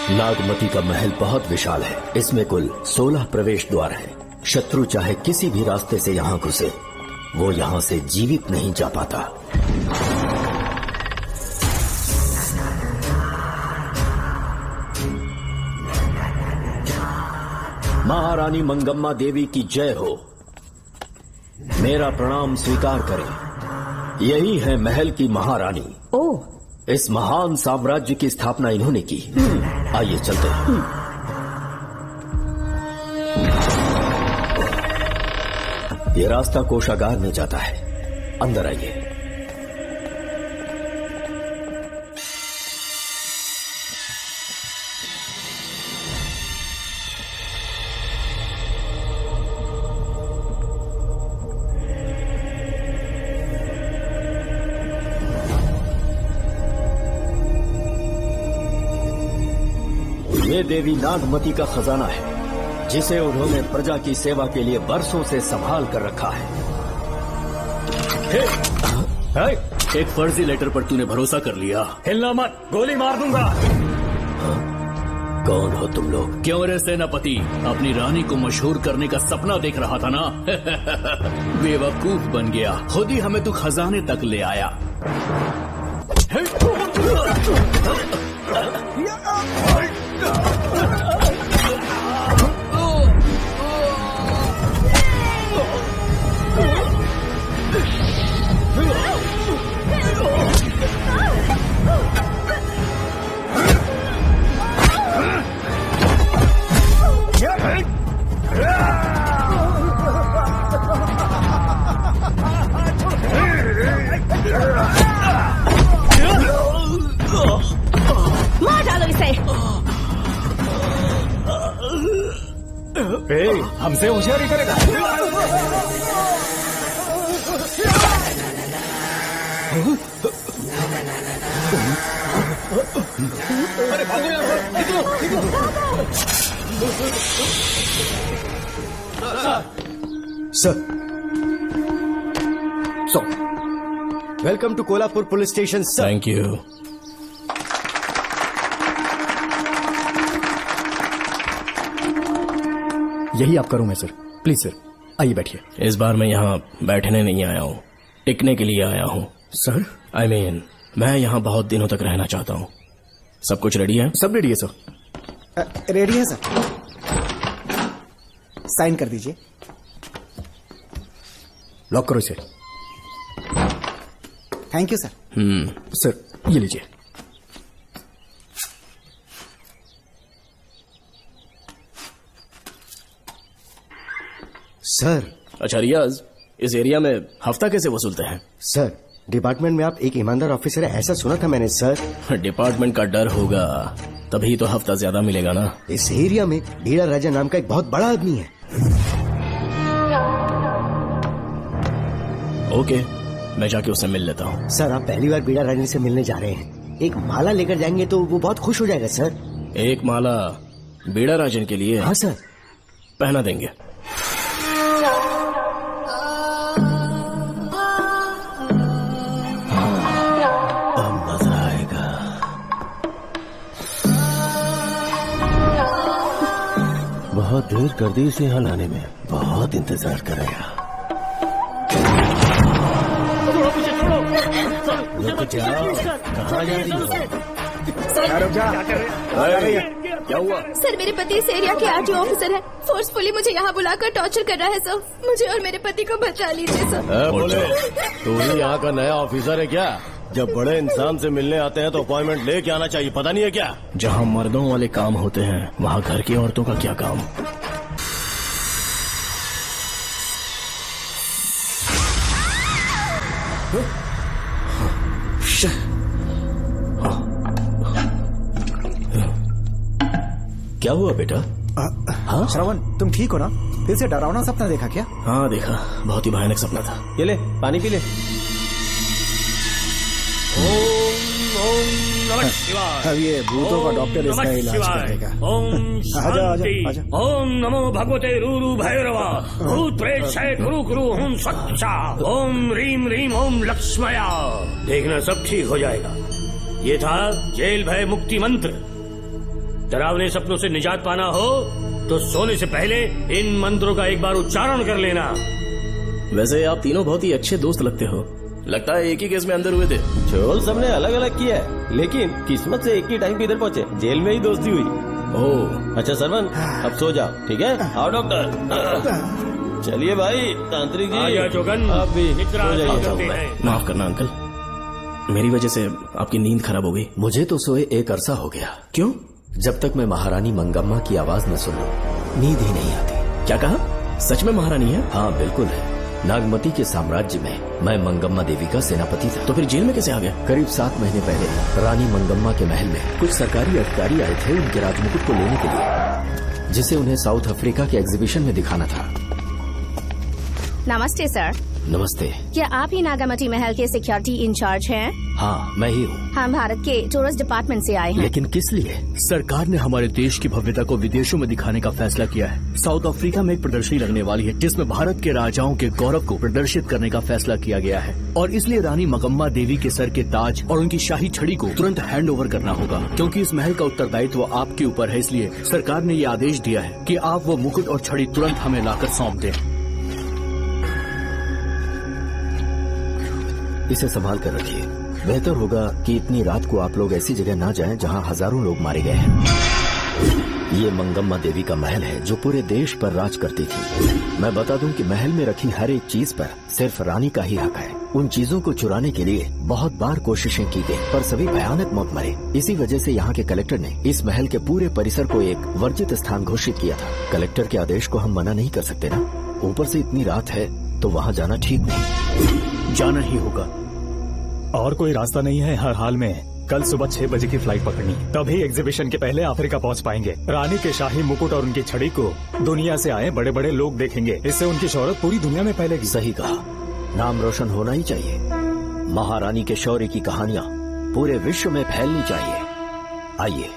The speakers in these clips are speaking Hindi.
नागमती का महल बहुत विशाल है। इसमें कुल 16 प्रवेश द्वार हैं। शत्रु चाहे किसी भी रास्ते से यहाँ घुसे, वो यहाँ से जीवित नहीं जा पाता। महारानी मंगम्मा देवी की जय हो। मेरा प्रणाम स्वीकार करें। यही है महल की महारानी। ओह, इस महान साम्राज्य की स्थापना इन्होंने की। आइए चलते हैं। ये रास्ता कोषागार में जाता है। अंदर आइए। ये देवी नागमती का खजाना है, जिसे उन्होंने प्रजा की सेवा के लिए बरसों से संभाल कर रखा है। एक फर्जी लेटर पर तूने भरोसा कर लिया। हिलना मत, गोली मार दूंगा। कौन हो तुम लोग? क्यों रे सेनापति, अपनी रानी को मशहूर करने का सपना देख रहा था ना? बेवकूफ बन गया। खुद ही हमें तू खजाने तक ले आया। मार डालो इसे। हमसे होशियारी करेगा। अरे भागो sir, welcome to Kolhapur police station sir. Thank you. यही आपका रूम है सर। प्लीज सर, आइए बैठिए। इस बार मैं यहाँ बैठने नहीं आया हूँ, टिकने के लिए आया हूँ। सर, I mean, मैं यहाँ बहुत दिनों तक रहना चाहता हूँ। सब कुछ रेडी है? सब रेडी है सर। रेडी है सर। साइन कर दीजिए। लॉक करो इसे। Thank you sir. सर, ये लीजिए। सर। अच्छा रियाज, इस एरिया में हफ्ता कैसे वसूलते हैं? सर, डिपार्टमेंट में आप एक ईमानदार ऑफिसर है ऐसा सुना था मैंने सर। डिपार्टमेंट का डर होगा, तभी तो हफ्ता ज्यादा मिलेगा ना। इस एरिया में बीड़ा राजा नाम का एक बहुत बड़ा आदमी है। ओके, मैं जाके उससे मिल लेता हूँ। सर, आप पहली बार बीड़ा रानी से मिलने जा रहे हैं। एक माला लेकर जाएंगे तो वो बहुत खुश हो जाएगा सर। एक माला बीड़ा राजन के लिए? हाँ सर। पहना देंगे। बहुत देर कर दी इसे यहाँ लाने में। बहुत इंतजार कराया। कहाँ जा रही हो? क्या हुआ? सर, मेरे पति इस एरिया के आरटीओ ऑफिसर हैं। फोर्सफुली मुझे यहाँ बुलाकर टॉर्चर कर रहा है सर। मुझे और मेरे पति को बचा लीजिए सर। बोले, तू ही यहाँ का नया ऑफिसर है क्या? जब बड़े इंसान से मिलने आते हैं तो अपॉइंटमेंट लेके आना चाहिए, पता नहीं है क्या? जहाँ मर्दों वाले काम होते हैं वहाँ घर की औरतों का क्या काम? क्या हुआ बेटा? हाँ श्रवण, तुम ठीक हो ना? फिर से डरावना सपना देखा क्या? हाँ देखा, बहुत ही भयानक सपना था। ये ले, पानी पी ले। अब ये भूतों का डॉक्टर इसका इलाज करेगा। आजा आजा आजा। ओम नमो भगवते रूरू भैरवा भूत प्रेत शैत कुरु कुरु ओम स्वच्छा ओम रीम रीम ओम लक्ष्मया। देखना सब ठीक हो जाएगा। ये था जेल भय मुक्ति मंत्र। डरावने सपनों से निजात पाना हो तो सोने से पहले इन मंत्रों का एक बार उच्चारण कर लेना। वैसे आप तीनों बहुत ही अच्छे दोस्त लगते हो। लगता है एक ही केस में अंदर हुए थे। झोल सबने अलग अलग किया है, लेकिन किस्मत से एक ही टाइम पे इधर पहुंचे। जेल में ही दोस्ती हुई। ओह अच्छा सरवन, अब सो जाओ, ठीक है? आओ डॉक्टर। चलिए भाई तांत्रिक जी, आ जाओ चौगन, आप भी इतना सो आसान जाइए। करते हैं। माफ करना अंकल, मेरी वजह से आपकी नींद खराब हो गई। मुझे तो सोए एक अरसा हो गया। क्यों? जब तक मैं महारानी मंगम्मा की आवाज न सुन लूं, नींद ही नहीं आती। क्या कहा? सच में महारानी है? हाँ बिल्कुल है। नागमती के साम्राज्य में मैं मंगम्मा देवी का सेनापति था। तो फिर जेल में कैसे आ गया? करीब 7 महीने पहले रानी मंगम्मा के महल में कुछ सरकारी अधिकारी आए थे उनके राजमुकुट को लेने के लिए, जिसे उन्हें साउथ अफ्रीका के एग्जीबिशन में दिखाना था। नमस्ते सर। नमस्ते। क्या आप ही नागामती महल के सिक्योरिटी इंचार्ज हैं? हाँ मैं ही हूँ। हम भारत के टूरिस्ट डिपार्टमेंट से आए हैं। लेकिन किस लिए? सरकार ने हमारे देश की भव्यता को विदेशों में दिखाने का फैसला किया है। साउथ अफ्रीका में एक प्रदर्शनी लगने वाली है जिसमें भारत के राजाओं के गौरव को प्रदर्शित करने का फैसला किया गया है, और इसलिए रानी मंगम्मा देवी के सर के ताज और उनकी शाही छड़ी को तुरंत हैंड ओवर करना होगा। क्योंकि इस महल का उत्तरदायित्व आपके ऊपर है, इसलिए सरकार ने ये आदेश दिया है कि आप वो मुकुट और छड़ी तुरंत हमें लाकर सौंप दें। इसे संभाल कर रखिए। बेहतर होगा कि इतनी रात को आप लोग ऐसी जगह ना जाएं जहां हजारों लोग मारे गए हैं। ये मंगम्मा देवी का महल है जो पूरे देश पर राज करती थी। मैं बता दूं कि महल में रखी हर एक चीज पर सिर्फ रानी का ही हक है। उन चीजों को चुराने के लिए बहुत बार कोशिशें की गई, पर सभी भयानक मौत मरे। इसी वजह से यहाँ के कलेक्टर ने इस महल के पूरे परिसर को एक वर्जित स्थान घोषित किया था। कलेक्टर के आदेश को हम मना नहीं कर सकते ना। ऊपर से इतनी रात है तो वहाँ जाना ठीक नहीं। जाना ही होगा। और कोई रास्ता नहीं है हर हाल में। कल सुबह 6 बजे की फ्लाइट पकड़नी, तभी एग्जीबिशन के पहले अफ्रीका पहुंच पाएंगे। रानी के शाही मुकुट और उनकी छड़ी को दुनिया से आए बड़े बड़े लोग देखेंगे। इससे उनकी शोहरत पूरी दुनिया में फैलेगी। सही कहा, नाम रोशन होना ही चाहिए। महारानी के शौर्य की कहानियाँ पूरे विश्व में फैलनी चाहिए। आइए।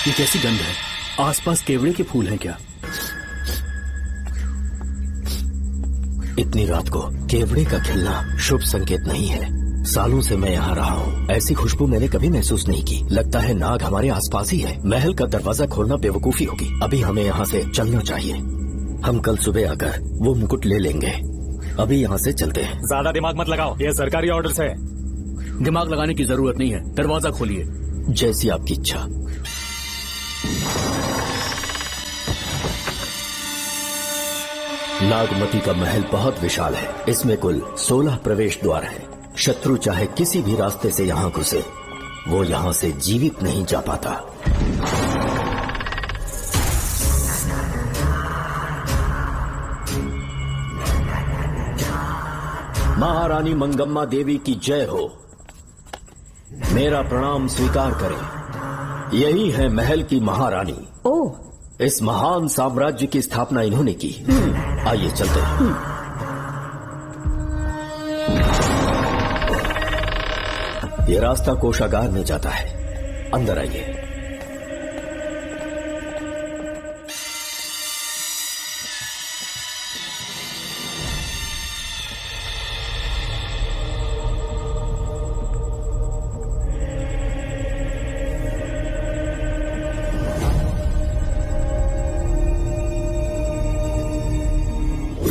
ये कैसी गंध है? आसपास केवड़े के फूल हैं क्या? इतनी रात को केवड़े का खिलना शुभ संकेत नहीं है। सालों से मैं यहाँ रहा हूँ, ऐसी खुशबू मैंने कभी महसूस नहीं की। लगता है नाग हमारे आसपास ही है। महल का दरवाजा खोलना बेवकूफी होगी। अभी हमें यहाँ से चलना चाहिए। हम कल सुबह आकर वो मुकुट ले लेंगे। अभी यहाँ से चलते हैं। ज्यादा दिमाग मत लगाओ, ये सरकारी ऑर्डर्स है। दिमाग लगाने की जरूरत नहीं है। दरवाजा खोलिए। जैसी आपकी इच्छा। नागमती का महल बहुत विशाल है। इसमें कुल 16 प्रवेश द्वार हैं। शत्रु चाहे किसी भी रास्ते से यहाँ घुसे, वो यहाँ से जीवित नहीं जा पाता। महारानी मंगम्मा देवी की जय हो। मेरा प्रणाम स्वीकार करें। यही है महल की महारानी। ओह, इस महान साम्राज्य की स्थापना इन्होंने की। आइए चलते हैं। ये रास्ता कोषागार में जाता है। अंदर आइए।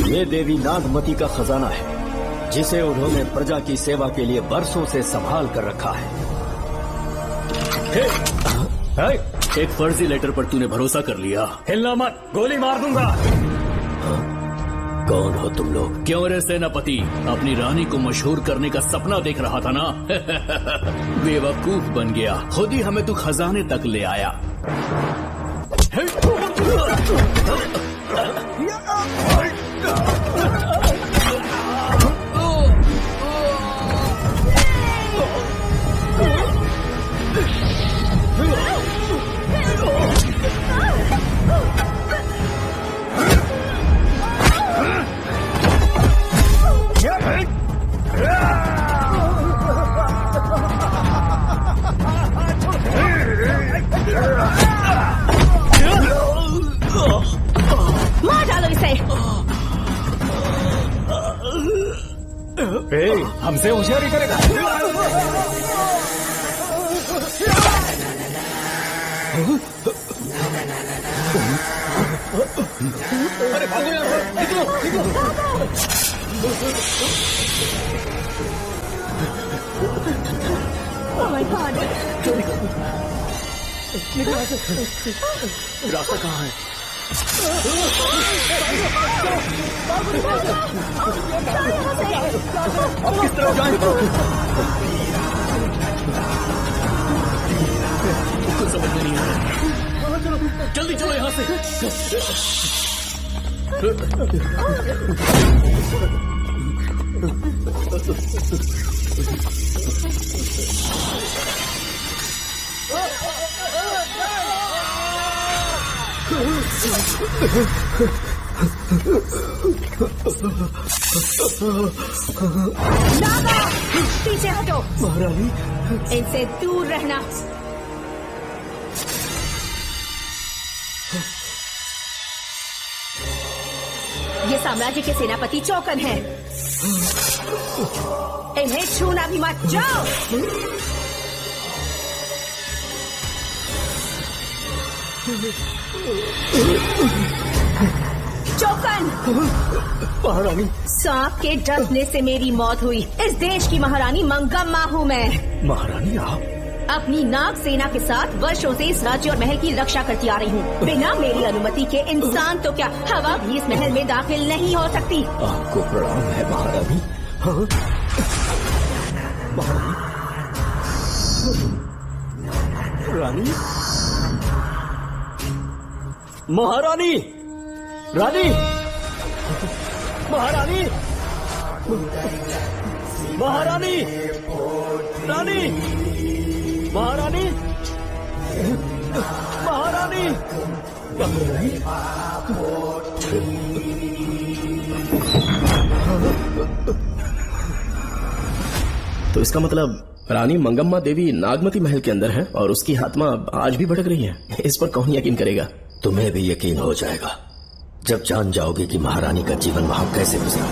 ये देवी नागमती का खजाना है, जिसे उन्होंने प्रजा की सेवा के लिए बरसों से संभाल कर रखा है। एक फर्जी लेटर पर तूने भरोसा कर लिया। हिलना मत, गोली मार दूंगा। कौन हो तुम लोग? क्यों रे सेनापति, अपनी रानी को मशहूर करने का सपना देख रहा था ना? बेवकूफ बन गया। खुद ही हमें तू खजाने तक ले आया। हमसे होशियारी करेगा। अरे भागो यहाँ से, निकलो निकलो। Oh my God! रास्ता कहाँ है? अब किस तरफ जाएं? कुछ समझ में नहीं आ रहा। जल्दी चलो यहाँ से। नागा, पीछे हटो। महारानी, इनसे दूर रहना। ये साम्राज्य के सेनापति चौकन हैं। इन्हें छूना भी मत। जाओ। चौकन। महारानी, सांप के डसने से मेरी मौत हुई। इस देश की महारानी मंगम्मा हूँ मैं। महारानी आप अपनी नाग सेना के साथ वर्षों से इस राज्य और महल की रक्षा करती आ रही हूँ। बिना मेरी अनुमति के इंसान तो क्या हवा भी इस महल में दाखिल नहीं हो सकती। आपको प्रणाम है महारानी। हाँ? महारानी, रानी, महारानी, रानी, महारानी, महारानी, रानी, महारानी, महारानी, तो इसका मतलब रानी मंगम्मा देवी नागमती महल के अंदर है और उसकी आत्मा आज भी भटक रही है। इस पर कौन यकीन करेगा? तुम्हें भी यकीन हो जाएगा जब जान जाओगे कि महारानी का जीवन वहां कैसे गुजरा।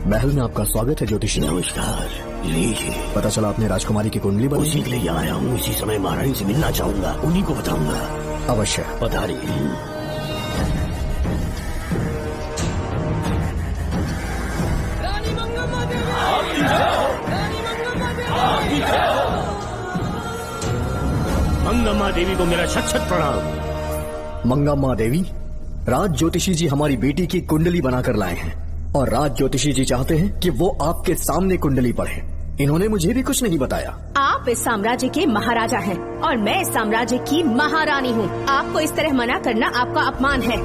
महल में आपका स्वागत है ज्योतिषी। नमस्कार, लीजिए। पता चला आपने राजकुमारी की कुंडली बदली। उसी के लिए आया हूँ। इसी समय महारानी से मिलना चाहूंगा, उन्हीं को बताऊंगा। अवश्य पधारिए। मंगम्मा देवी को मेरा शत शत प्रणाम। मंगम्मा देवी, राज ज्योतिषी जी हमारी बेटी की कुंडली बनाकर लाए हैं और राज ज्योतिषी जी चाहते हैं कि वो आपके सामने कुंडली पढ़े। इन्होंने मुझे भी कुछ नहीं बताया। आप इस साम्राज्य के महाराजा हैं और मैं इस साम्राज्य की महारानी हूँ। आपको इस तरह मना करना आपका अपमान है।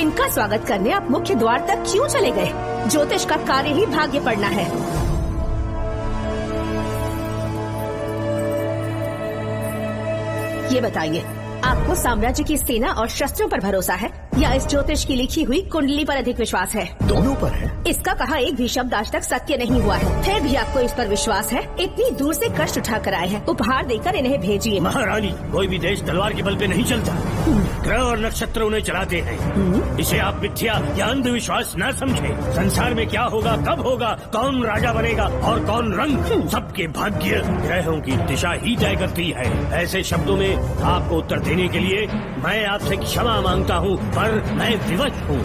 इनका स्वागत करने आप मुख्य द्वार तक क्यों चले गए? ज्योतिष का कार्य ही भाग्य पढ़ना है। ये बताइए, आपको साम्राज्य की सेना और शस्त्रों पर भरोसा है या इस ज्योतिष की लिखी हुई कुंडली पर अधिक विश्वास है? दोनों पर है। इसका कहा एक भी शब्द आज तक सत्य नहीं हुआ है, फिर भी आपको इस पर विश्वास है? इतनी दूर से कष्ट उठा कर आए हैं, उपहार देकर इन्हें भेजिए। महारानी, कोई भी देश तलवार के बल पे नहीं चलता। ग्रह और नक्षत्र उन्हें चलाते हैं। इसे आप मिथ्या या अंधविश्वास न समझे। संसार में क्या होगा, कब होगा, कौन राजा बनेगा और कौन रंग, सबके भाग्य ग्रहों की दिशा ही तय करती है। ऐसे शब्दों में आपको उत्तर देने के लिए मैं आपसे क्षमा मांगता हूँ, पर मैं विवश हूँ।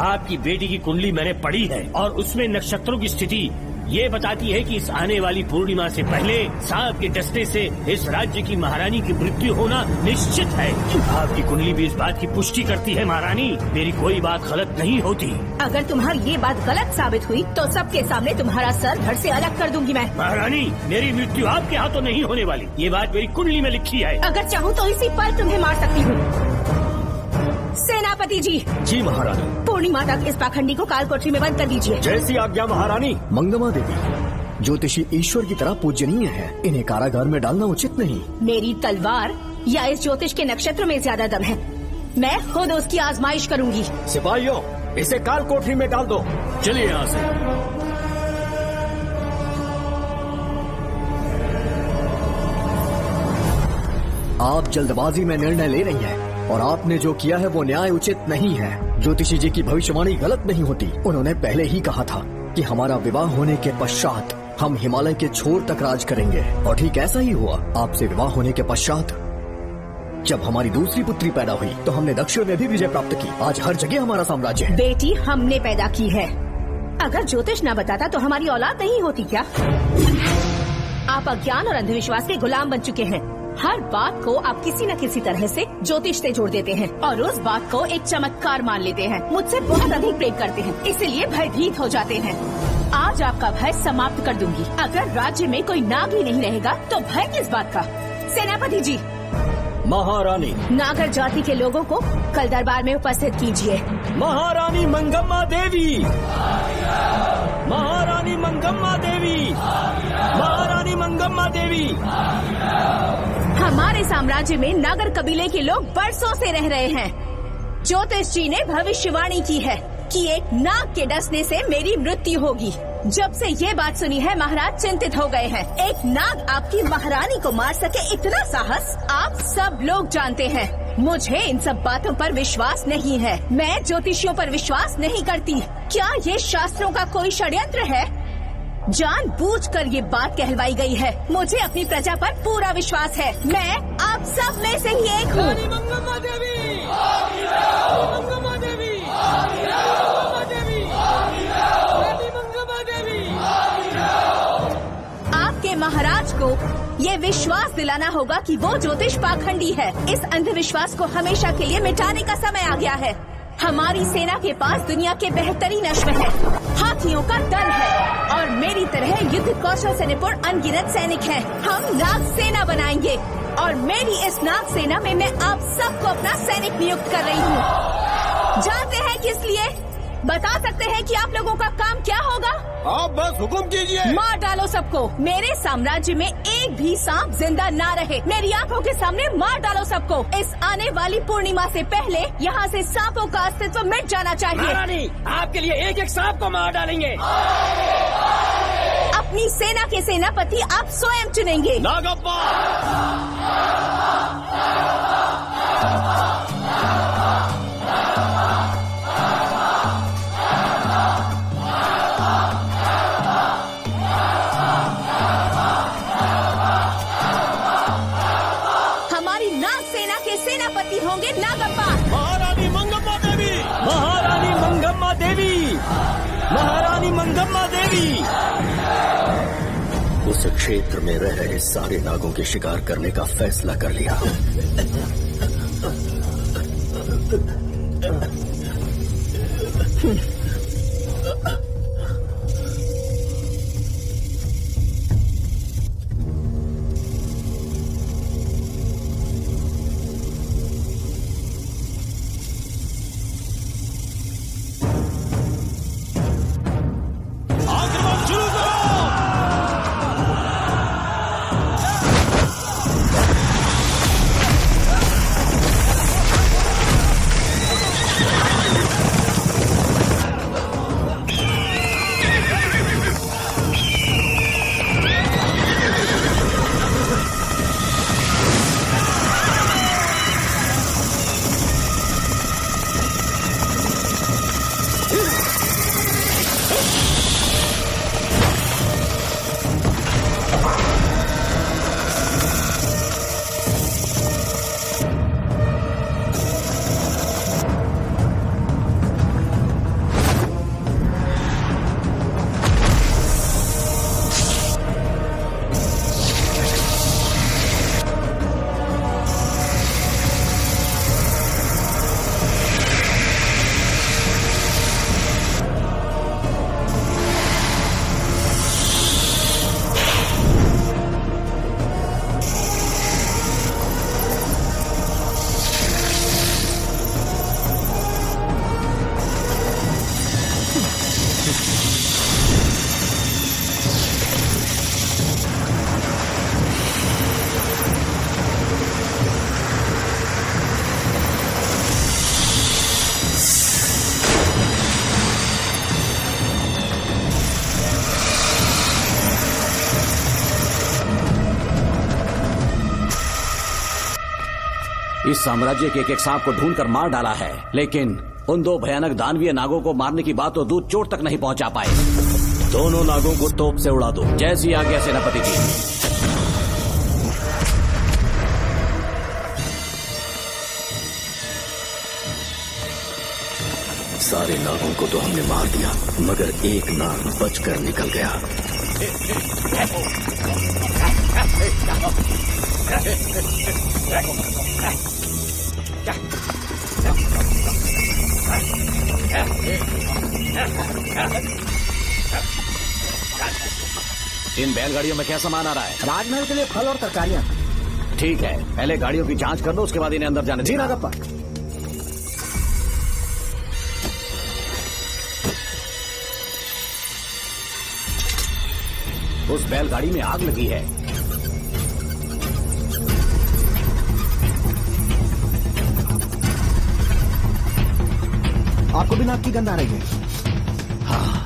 आपकी बेटी की कुंडली मैंने पढ़ी है और उसमें नक्षत्रों की स्थिति ये बताती है कि इस आने वाली पूर्णिमा से पहले सांप के डसने से इस राज्य की महारानी की मृत्यु होना निश्चित है। आपकी कुंडली भी इस बात की पुष्टि करती है। महारानी, मेरी कोई बात गलत नहीं होती। अगर तुम्हारी ये बात गलत साबित हुई तो सबके सामने तुम्हारा सर धड़ से अलग कर दूंगी मैं। महारानी, मेरी मृत्यु आपके हाथों नहीं होने वाली, ये बात मेरी कुंडली में लिखी है। अगर चाहूँ तो इसी पल तुम्हें मार सकती हूँ। सेनापति जी। जी महारानी। पूर्णिमा तक इस पाखंडी को काल कोठरी में बंद कर दीजिए। जैसी आज्ञा महारानी। मंगम्मा देवी, ज्योतिषी ईश्वर की तरह पूजनीय है, इन्हें कारागार में डालना उचित नहीं। मेरी तलवार या इस ज्योतिष के नक्षत्र में ज्यादा दम है? मैं खुद उसकी आजमाइश करूंगी। सिपाहियों, इसे काल कोठरी में डाल दो। चलिए यहाँ से। आप जल्दबाजी में निर्णय ले रही हैं और आपने जो किया है वो न्याय उचित नहीं है। ज्योतिषी जी की भविष्यवाणी गलत नहीं होती। उन्होंने पहले ही कहा था कि हमारा विवाह होने के पश्चात हम हिमालय के छोर तक राज करेंगे, और ठीक ऐसा ही हुआ। आपसे विवाह होने के पश्चात जब हमारी दूसरी पुत्री पैदा हुई तो हमने दक्षिण में भी विजय प्राप्त की। आज हर जगह हमारा साम्राज्य है। बेटी हमने पैदा की है। अगर ज्योतिष न बताता तो हमारी औलाद नहीं होती क्या? आप अज्ञान और अंधविश्वास के गुलाम बन चुके हैं। हर बात को आप किसी न किसी तरह से ज्योतिष से जोड़ देते हैं और उस बात को एक चमत्कार मान लेते हैं। मुझसे बहुत अधिक प्रेम करते हैं, इसीलिए भयभीत हो जाते हैं। आज आपका भय समाप्त कर दूंगी। अगर राज्य में कोई नाग ही नहीं रहेगा तो भय किस बात का? सेनापति जी। महारानी। नागर जाति के लोगों को कल दरबार में उपस्थित कीजिए। महारानी मंगम्मा देवी। महारानी मंगम्मा देवी। महारानी मंगम्मा देवी। हमारे साम्राज्य में नागर कबीले के लोग बरसों से रह रहे हैं। ज्योतिष जी ने भविष्यवाणी की है कि एक नाग के डसने से मेरी मृत्यु होगी। जब से ये बात सुनी है महाराज चिंतित हो गए हैं। एक नाग आपकी महारानी को मार सके इतना साहस आप सब लोग जानते हैं। मुझे इन सब बातों पर विश्वास नहीं है। मैं ज्योतिषियों पर विश्वास नहीं करती। क्या ये शास्त्रों का कोई षड्यंत्र है? जानबूझकर ये बात कहलवाई गई है। मुझे अपनी प्रजा पर पूरा विश्वास है। मैं आप सब में से ही एक हूँ। मंगम्मा देवी। मंगम्मा देवी। आपके महाराज को ये विश्वास दिलाना होगा कि वो ज्योतिष पाखंडी है। इस अंधविश्वास को हमेशा के लिए मिटाने का समय आ गया है। हमारी सेना के पास दुनिया के बेहतरीन अश्व है, हाथियों का दल है और मेरी तरह युद्ध कौशल से निपुण अनगिनत सैनिक हैं। हम नाग सेना बनाएंगे और मेरी इस नाग सेना में मैं आप सबको अपना सैनिक नियुक्त कर रही हूँ। जानते हैं किस लिए? बता सकते हैं कि आप लोगों का काम क्या होगा? आप बस हुक्म कीजिए। मार डालो सबको। मेरे साम्राज्य में एक भी सांप जिंदा ना रहे। मेरी आंखों के सामने मार डालो सबको। इस आने वाली पूर्णिमा से पहले यहाँ से सांपों का अस्तित्व मिट जाना चाहिए। महारानी, आपके लिए एक एक सांप को मार डालेंगे। अपनी सेना के सेनापति आप स्वयं चुनेंगे। नागप्पा। सेनापति होंगे नागप्पा। महारानी मंगम्मा देवी। महारानी मंगम्मा देवी। महारानी मंगम्मा देवी। उस क्षेत्र में रह रहे सारे नागों के शिकार करने का फैसला कर लिया। इस साम्राज्य के एक सांप को ढूंढकर मार डाला है, लेकिन उन 2 भयानक दानवीय नागों को मारने की बात तो दूध चोट तक नहीं पहुंचा पाए। दोनों नागों को तोप से उड़ा दो। जैसी आज्ञा सेनापति जी। सारे नागों को तो हमने मार दिया, मगर एक नाग बचकर निकल गया। इन बैलगाड़ियों में क्या सामान आ रहा है? राजमहल के लिए फल और तरकारियां। ठीक है, पहले गाड़ियों की जांच कर लो, उसके बाद इन्हें अंदर जाने जी देना। नागप्पा। उस बैलगाड़ी में आग लगी है। आपको भी नाक की गंध आ रही है? हाँ,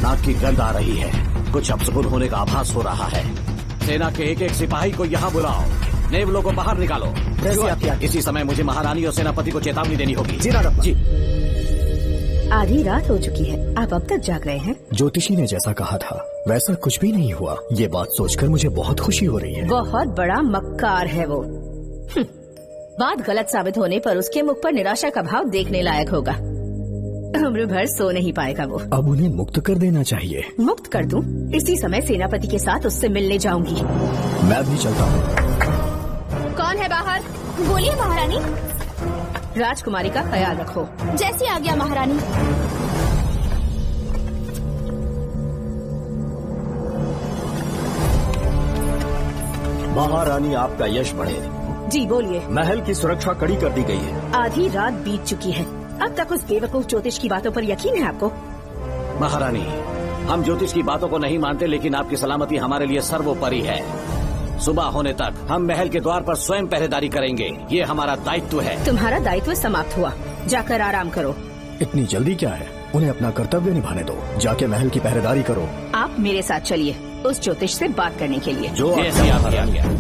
नाक की गंध आ रही है। कुछ अपशकुन होने का आभास हो रहा है। सेना के एक सिपाही को यहाँ बुलाओ। नेवलों को बाहर निकालो। इसी समय मुझे महारानी और सेनापति को चेतावनी देनी होगी। जी नागप्पा। जी। आधी रात हो चुकी है, आप अब तक जाग रहे हैं? ज्योतिषी ने जैसा कहा था वैसा कुछ भी नहीं हुआ। ये बात सोचकर मुझे बहुत खुशी हो रही है। बहुत बड़ा मक्कार है वो। बात गलत साबित होने पर उसके मुख पर निराशा का भाव देखने लायक होगा। उम्र भर सो नहीं पाएगा वो। अब उन्हें मुक्त कर देना चाहिए। मुक्त कर दूं? इसी समय सेनापति के साथ उससे मिलने जाऊंगी। मैं भी चलता हूँ। कौन है बाहर? बोलिए महारानी। राजकुमारी का ख्याल रखो। जैसी आज्ञा महारानी। महारानी, आपका यश बढ़े। जी बोलिए। महल की सुरक्षा कड़ी कर दी गई है। आधी रात बीत चुकी है, अब तक उस बेवकूफ ज्योतिष की बातों पर यकीन है आपको? महारानी, हम ज्योतिष की बातों को नहीं मानते, लेकिन आपकी सलामती हमारे लिए सर्वोपरि है। सुबह होने तक हम महल के द्वार पर स्वयं पहरेदारी करेंगे। ये हमारा दायित्व है। तुम्हारा दायित्व समाप्त हुआ, जाकर आराम करो। इतनी जल्दी क्या है? उन्हें अपना कर्तव्य निभाने दो। जाके महल की पहरेदारी करो। आप मेरे साथ चलिए उस ज्योतिष से बात करने के लिए। जो ऐसी आज्ञा।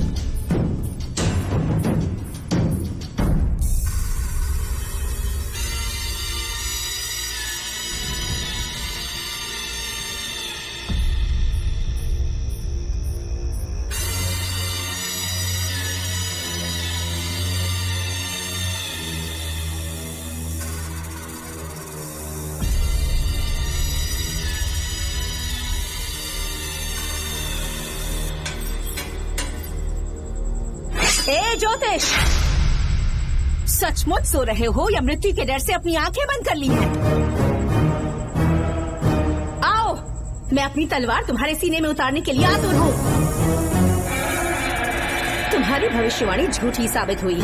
ए ज्योतिष, सचमुच सो रहे हो या मृत्यु के डर से अपनी आंखें बंद कर ली हैं? आओ, मैं अपनी तलवार तुम्हारे सीने में उतारने के लिए आतुर हूँ। तुम्हारी भविष्यवाणी झूठी साबित हुई।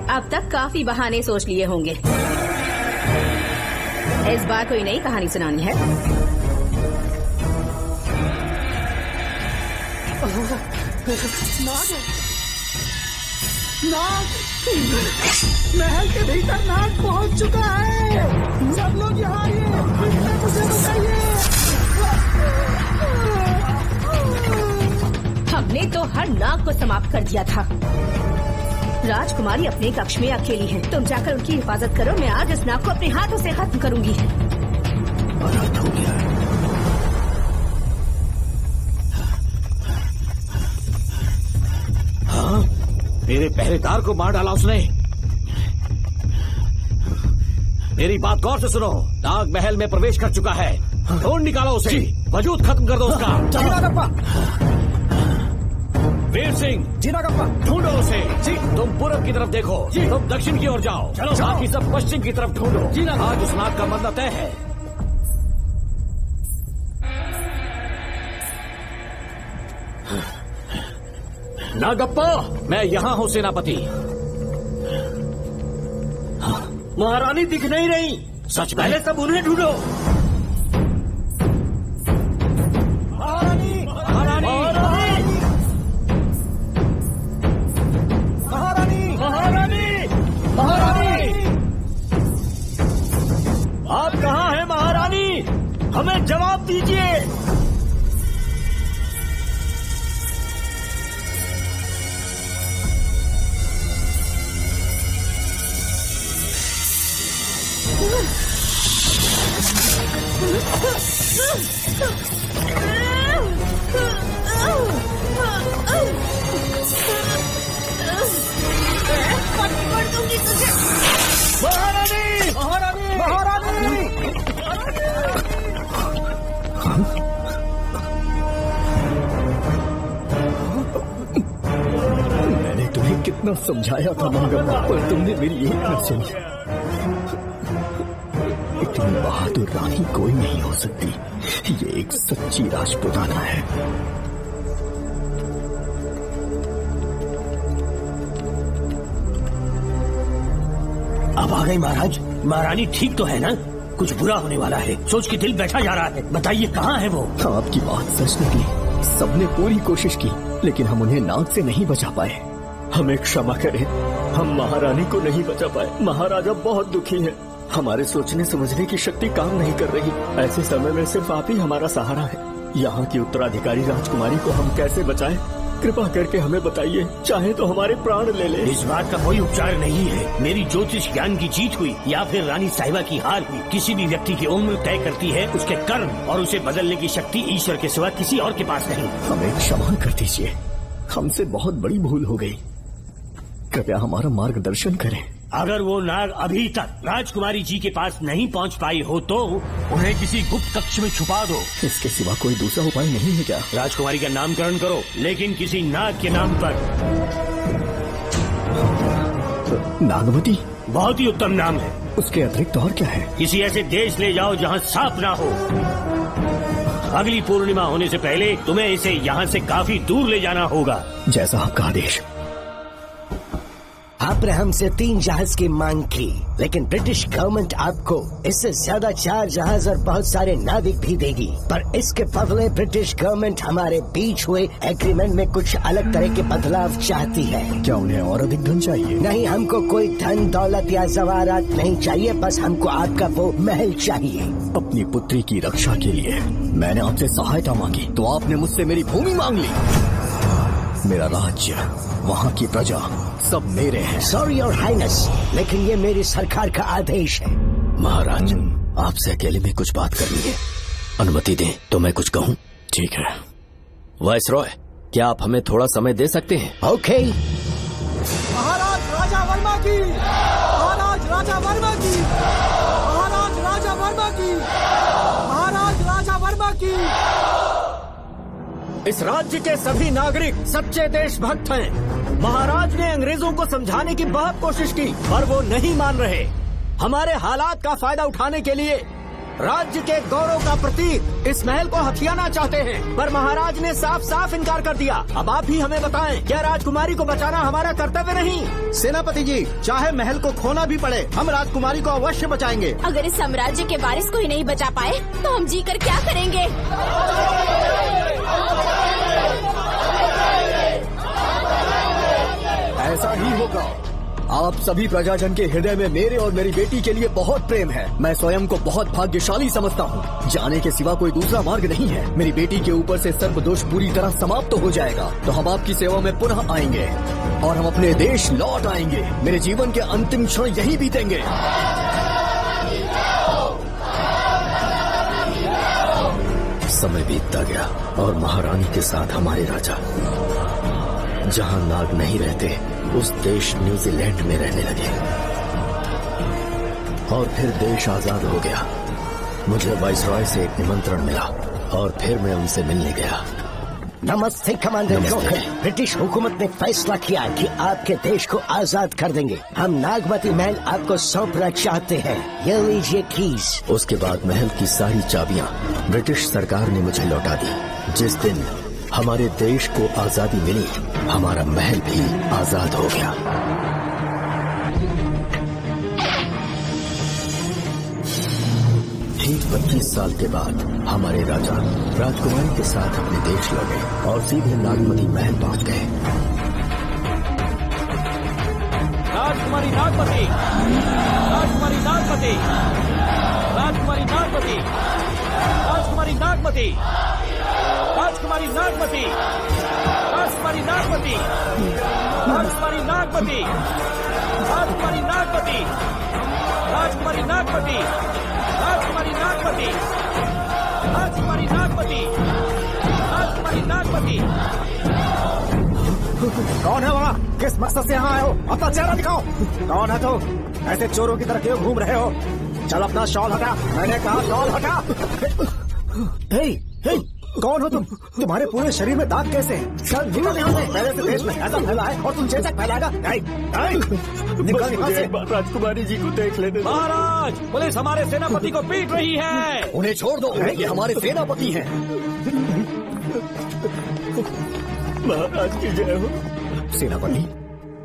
अब तक काफी बहाने सोच लिए होंगे। इस बार कोई नई कहानी सुनानी है? नाग! महल के भीतर नाग पहुंच चुका है। सब लोग यहाँ आइए, मुझे बताइए। हमने तो हर नाग को समाप्त कर दिया था। राजकुमारी अपने कक्ष में अकेली है, तुम जाकर उनकी हिफाजत करो। मैं आज इस नाग को अपने हाथों से खत्म करूंगी। अनर्थ हो गया। हाँ, मेरे पहरेदार को मार डाला उसने। मेरी बात गौर से सुनो। नाग महल में प्रवेश कर चुका है। ढूंढ निकालो उसे, वजूद खत्म कर दो उसका। जी नागप्पा। वीर सिंह, जी नागप्पा। ढूंढो उसे। जी, तुम पूरब की तरफ देखो, तुम दक्षिण की ओर जाओ। चलो, बाकी सब पश्चिम की तरफ ढूंढो। जी ना। आज उस नाग का मरना तय है। नागप्पा, मैं यहाँ हूँ सेनापति। महारानी दिख नहीं रही। सच पहले सब उन्हें ढूंढो। महारानी! महारानी! महारानी! महारानी! महारानी! आप कहाँ हैं महारानी? हमें जवाब दीजिए। पकड़ दूंगी तुझे। महारानी, महारानी, महारानी। मैंने तुम्हें कितना समझाया था मंगम्मा, पर तुमने मेरी एक न सुनी। इतनी बहादुर रानी कोई नहीं हो सकती। ये एक सच्ची राजपुताना है। अब आ गई महाराज। महारानी ठीक तो है ना? कुछ बुरा होने वाला है, सोच के दिल बैठा जा रहा है। बताइए कहाँ है वो? आपकी बात सच निकली। सबने पूरी कोशिश की, लेकिन हम उन्हें नाग से नहीं बचा पाए। हमें क्षमा करें, हम महारानी को नहीं बचा पाए। महाराजा बहुत दुखी है। हमारे सोचने समझने की शक्ति काम नहीं कर रही। ऐसे समय में सिर्फ आप ही हमारा सहारा है। यहाँ की उत्तराधिकारी राजकुमारी को हम कैसे बचाएं? कृपा करके हमें बताइए, चाहे तो हमारे प्राण ले ले। इस बात का कोई उपचार नहीं है। मेरी ज्योतिष ज्ञान की जीत हुई या फिर रानी साहिबा की हार हुई, किसी भी व्यक्ति की उम्र तय करती है उसके कर्म, और उसे बदलने की शक्ति ईश्वर के सिवा किसी और के पास नहीं। हमें क्षमा कर दीजिए, हमसे बहुत बड़ी भूल हो गई। कृपया हमारा मार्गदर्शन करें। अगर वो नाग अभी तक राजकुमारी जी के पास नहीं पहुंच पाई हो तो उन्हें किसी गुप्त कक्ष में छुपा दो। इसके सिवा कोई दूसरा उपाय नहीं है क्या? राजकुमारी का नामकरण करो, लेकिन किसी नाग के नाम पर। नागवती बहुत ही उत्तम नाम है। उसके अतिरिक्त और क्या है? किसी ऐसे देश ले जाओ जहाँ सांप ना हो। अगली पूर्णिमा होने से पहले तुम्हें इसे यहाँ से काफी दूर ले जाना होगा। जैसा आपका आदेश। आपने हमसे 3 जहाज की मांग की, लेकिन ब्रिटिश गवर्नमेंट आपको इससे ज्यादा 4 जहाज और बहुत सारे नाविक भी देगी। पर इसके बदले ब्रिटिश गवर्नमेंट हमारे बीच हुए एग्रीमेंट में कुछ अलग तरह के बदलाव चाहती है। क्या उन्हें और अधिक धन चाहिए? नहीं, हमको कोई धन दौलत या जवाहरात नहीं चाहिए, बस हमको आपका वो महल चाहिए। अपनी पुत्री की रक्षा के लिए मैंने आपसे सहायता मांगी तो आपने मुझसे मेरी भूमि मांग ली। मेरा राज्य, वहाँ की प्रजा सब मेरे हैं। सॉरी योर हाइनेस, लेकिन ये मेरी सरकार का आदेश है। महाराज, आपसे अकेले में कुछ बात करनी है। अनुमति दें तो मैं कुछ कहूँ? ठीक है। वाइसरॉय, क्या आप हमें थोड़ा समय दे सकते हैं? ओके। महाराज राजा वर्मा की, महाराज राजा वर्मा की, महाराज राजा वर्मा की, महाराज राजा वर्मा की। इस राज्य के सभी नागरिक सच्चे देशभक्त हैं। महाराज ने अंग्रेजों को समझाने की बहुत कोशिश की, पर वो नहीं मान रहे। हमारे हालात का फायदा उठाने के लिए राज्य के गौरव का प्रतीक इस महल को हथियाना चाहते हैं, पर महाराज ने साफ साफ इनकार कर दिया। अब आप ही हमें बताएं, क्या राजकुमारी को बचाना हमारा कर्तव्य नहीं? सेनापति जी, चाहे महल को खोना भी पड़े, हम राजकुमारी को अवश्य बचाएंगे। अगर इस साम्राज्य के वारिस को ही नहीं बचा पाए तो हम जीकर क्या करेंगे? ऐसा ही होगा। आप सभी प्रजाजन के हृदय में मेरे और मेरी बेटी के लिए बहुत प्रेम है। मैं स्वयं को बहुत भाग्यशाली समझता हूँ। जाने के सिवा कोई दूसरा मार्ग नहीं है। मेरी बेटी के ऊपर से सर्पदोष पूरी तरह समाप्त हो जाएगा तो हम आपकी सेवा में पुनः आएंगे और हम अपने देश लौट आएंगे। मेरे जीवन के अंतिम क्षण यही बीतेंगे। समय बीतता गया और महारानी के साथ हमारे राजा जहाँ नाग नहीं रहते उस देश न्यूजीलैंड में रहने लगे और फिर देश आजाद हो गया। मुझे वाइसरॉय से एक निमंत्रण मिला और फिर मैं उनसे मिलने गया। नमस्ते कमांडर जोकर। ब्रिटिश हुकूमत ने फैसला किया कि आपके देश को आजाद कर देंगे। हम नागवती महल आपको सौंपना चाहते हैं। ये लीजिए कीज। उसके बाद महल की सारी चाबियां ब्रिटिश सरकार ने मुझे लौटा दी। जिस दिन हमारे देश को आजादी मिली, हमारा महल भी आजाद हो गया। ठीक 25 साल के बाद हमारे राजा राजकुमारी के साथ अपने देश लौटे और सीधे नागमती महल पहुंच गए। राजकुमारी नागमती, राजकुमारी नागमती, राजकुमारी नागमती, राजकुमारी नागमती, राजकुमारी नागमती, राजकुमारी नागमती, राजकुमारी नागमती, राजकुमारी नागमती, राजकुमारी नागमती, राजकुमारी नागमती, मांगी। कौन है वहाँ? किस मकसद से यहाँ आए हो? अपना चेहरा दिखाओ। कौन है तो? ऐसे चोरों की तरह क्यों घूम रहे हो? चल अपना शॉल हटा। मैंने कहा शॉल हटा। हे, हे, कौन हो तुम? तुम्हारे पूरे शरीर में दाग कैसे हैं? सर निकल यहाँ से। पहले से देश में ऐसा फैला है और तुम चेचक फैलाएगा। निकल यहाँ से। राजकुमारी जी को देख लेने दो। महाराज, पुलिस हमारे सेनापति को पीट रही है। उन्हें छोड़ दो, ये हमारे सेनापति हैं। महाराज की जय हो। सेनापति,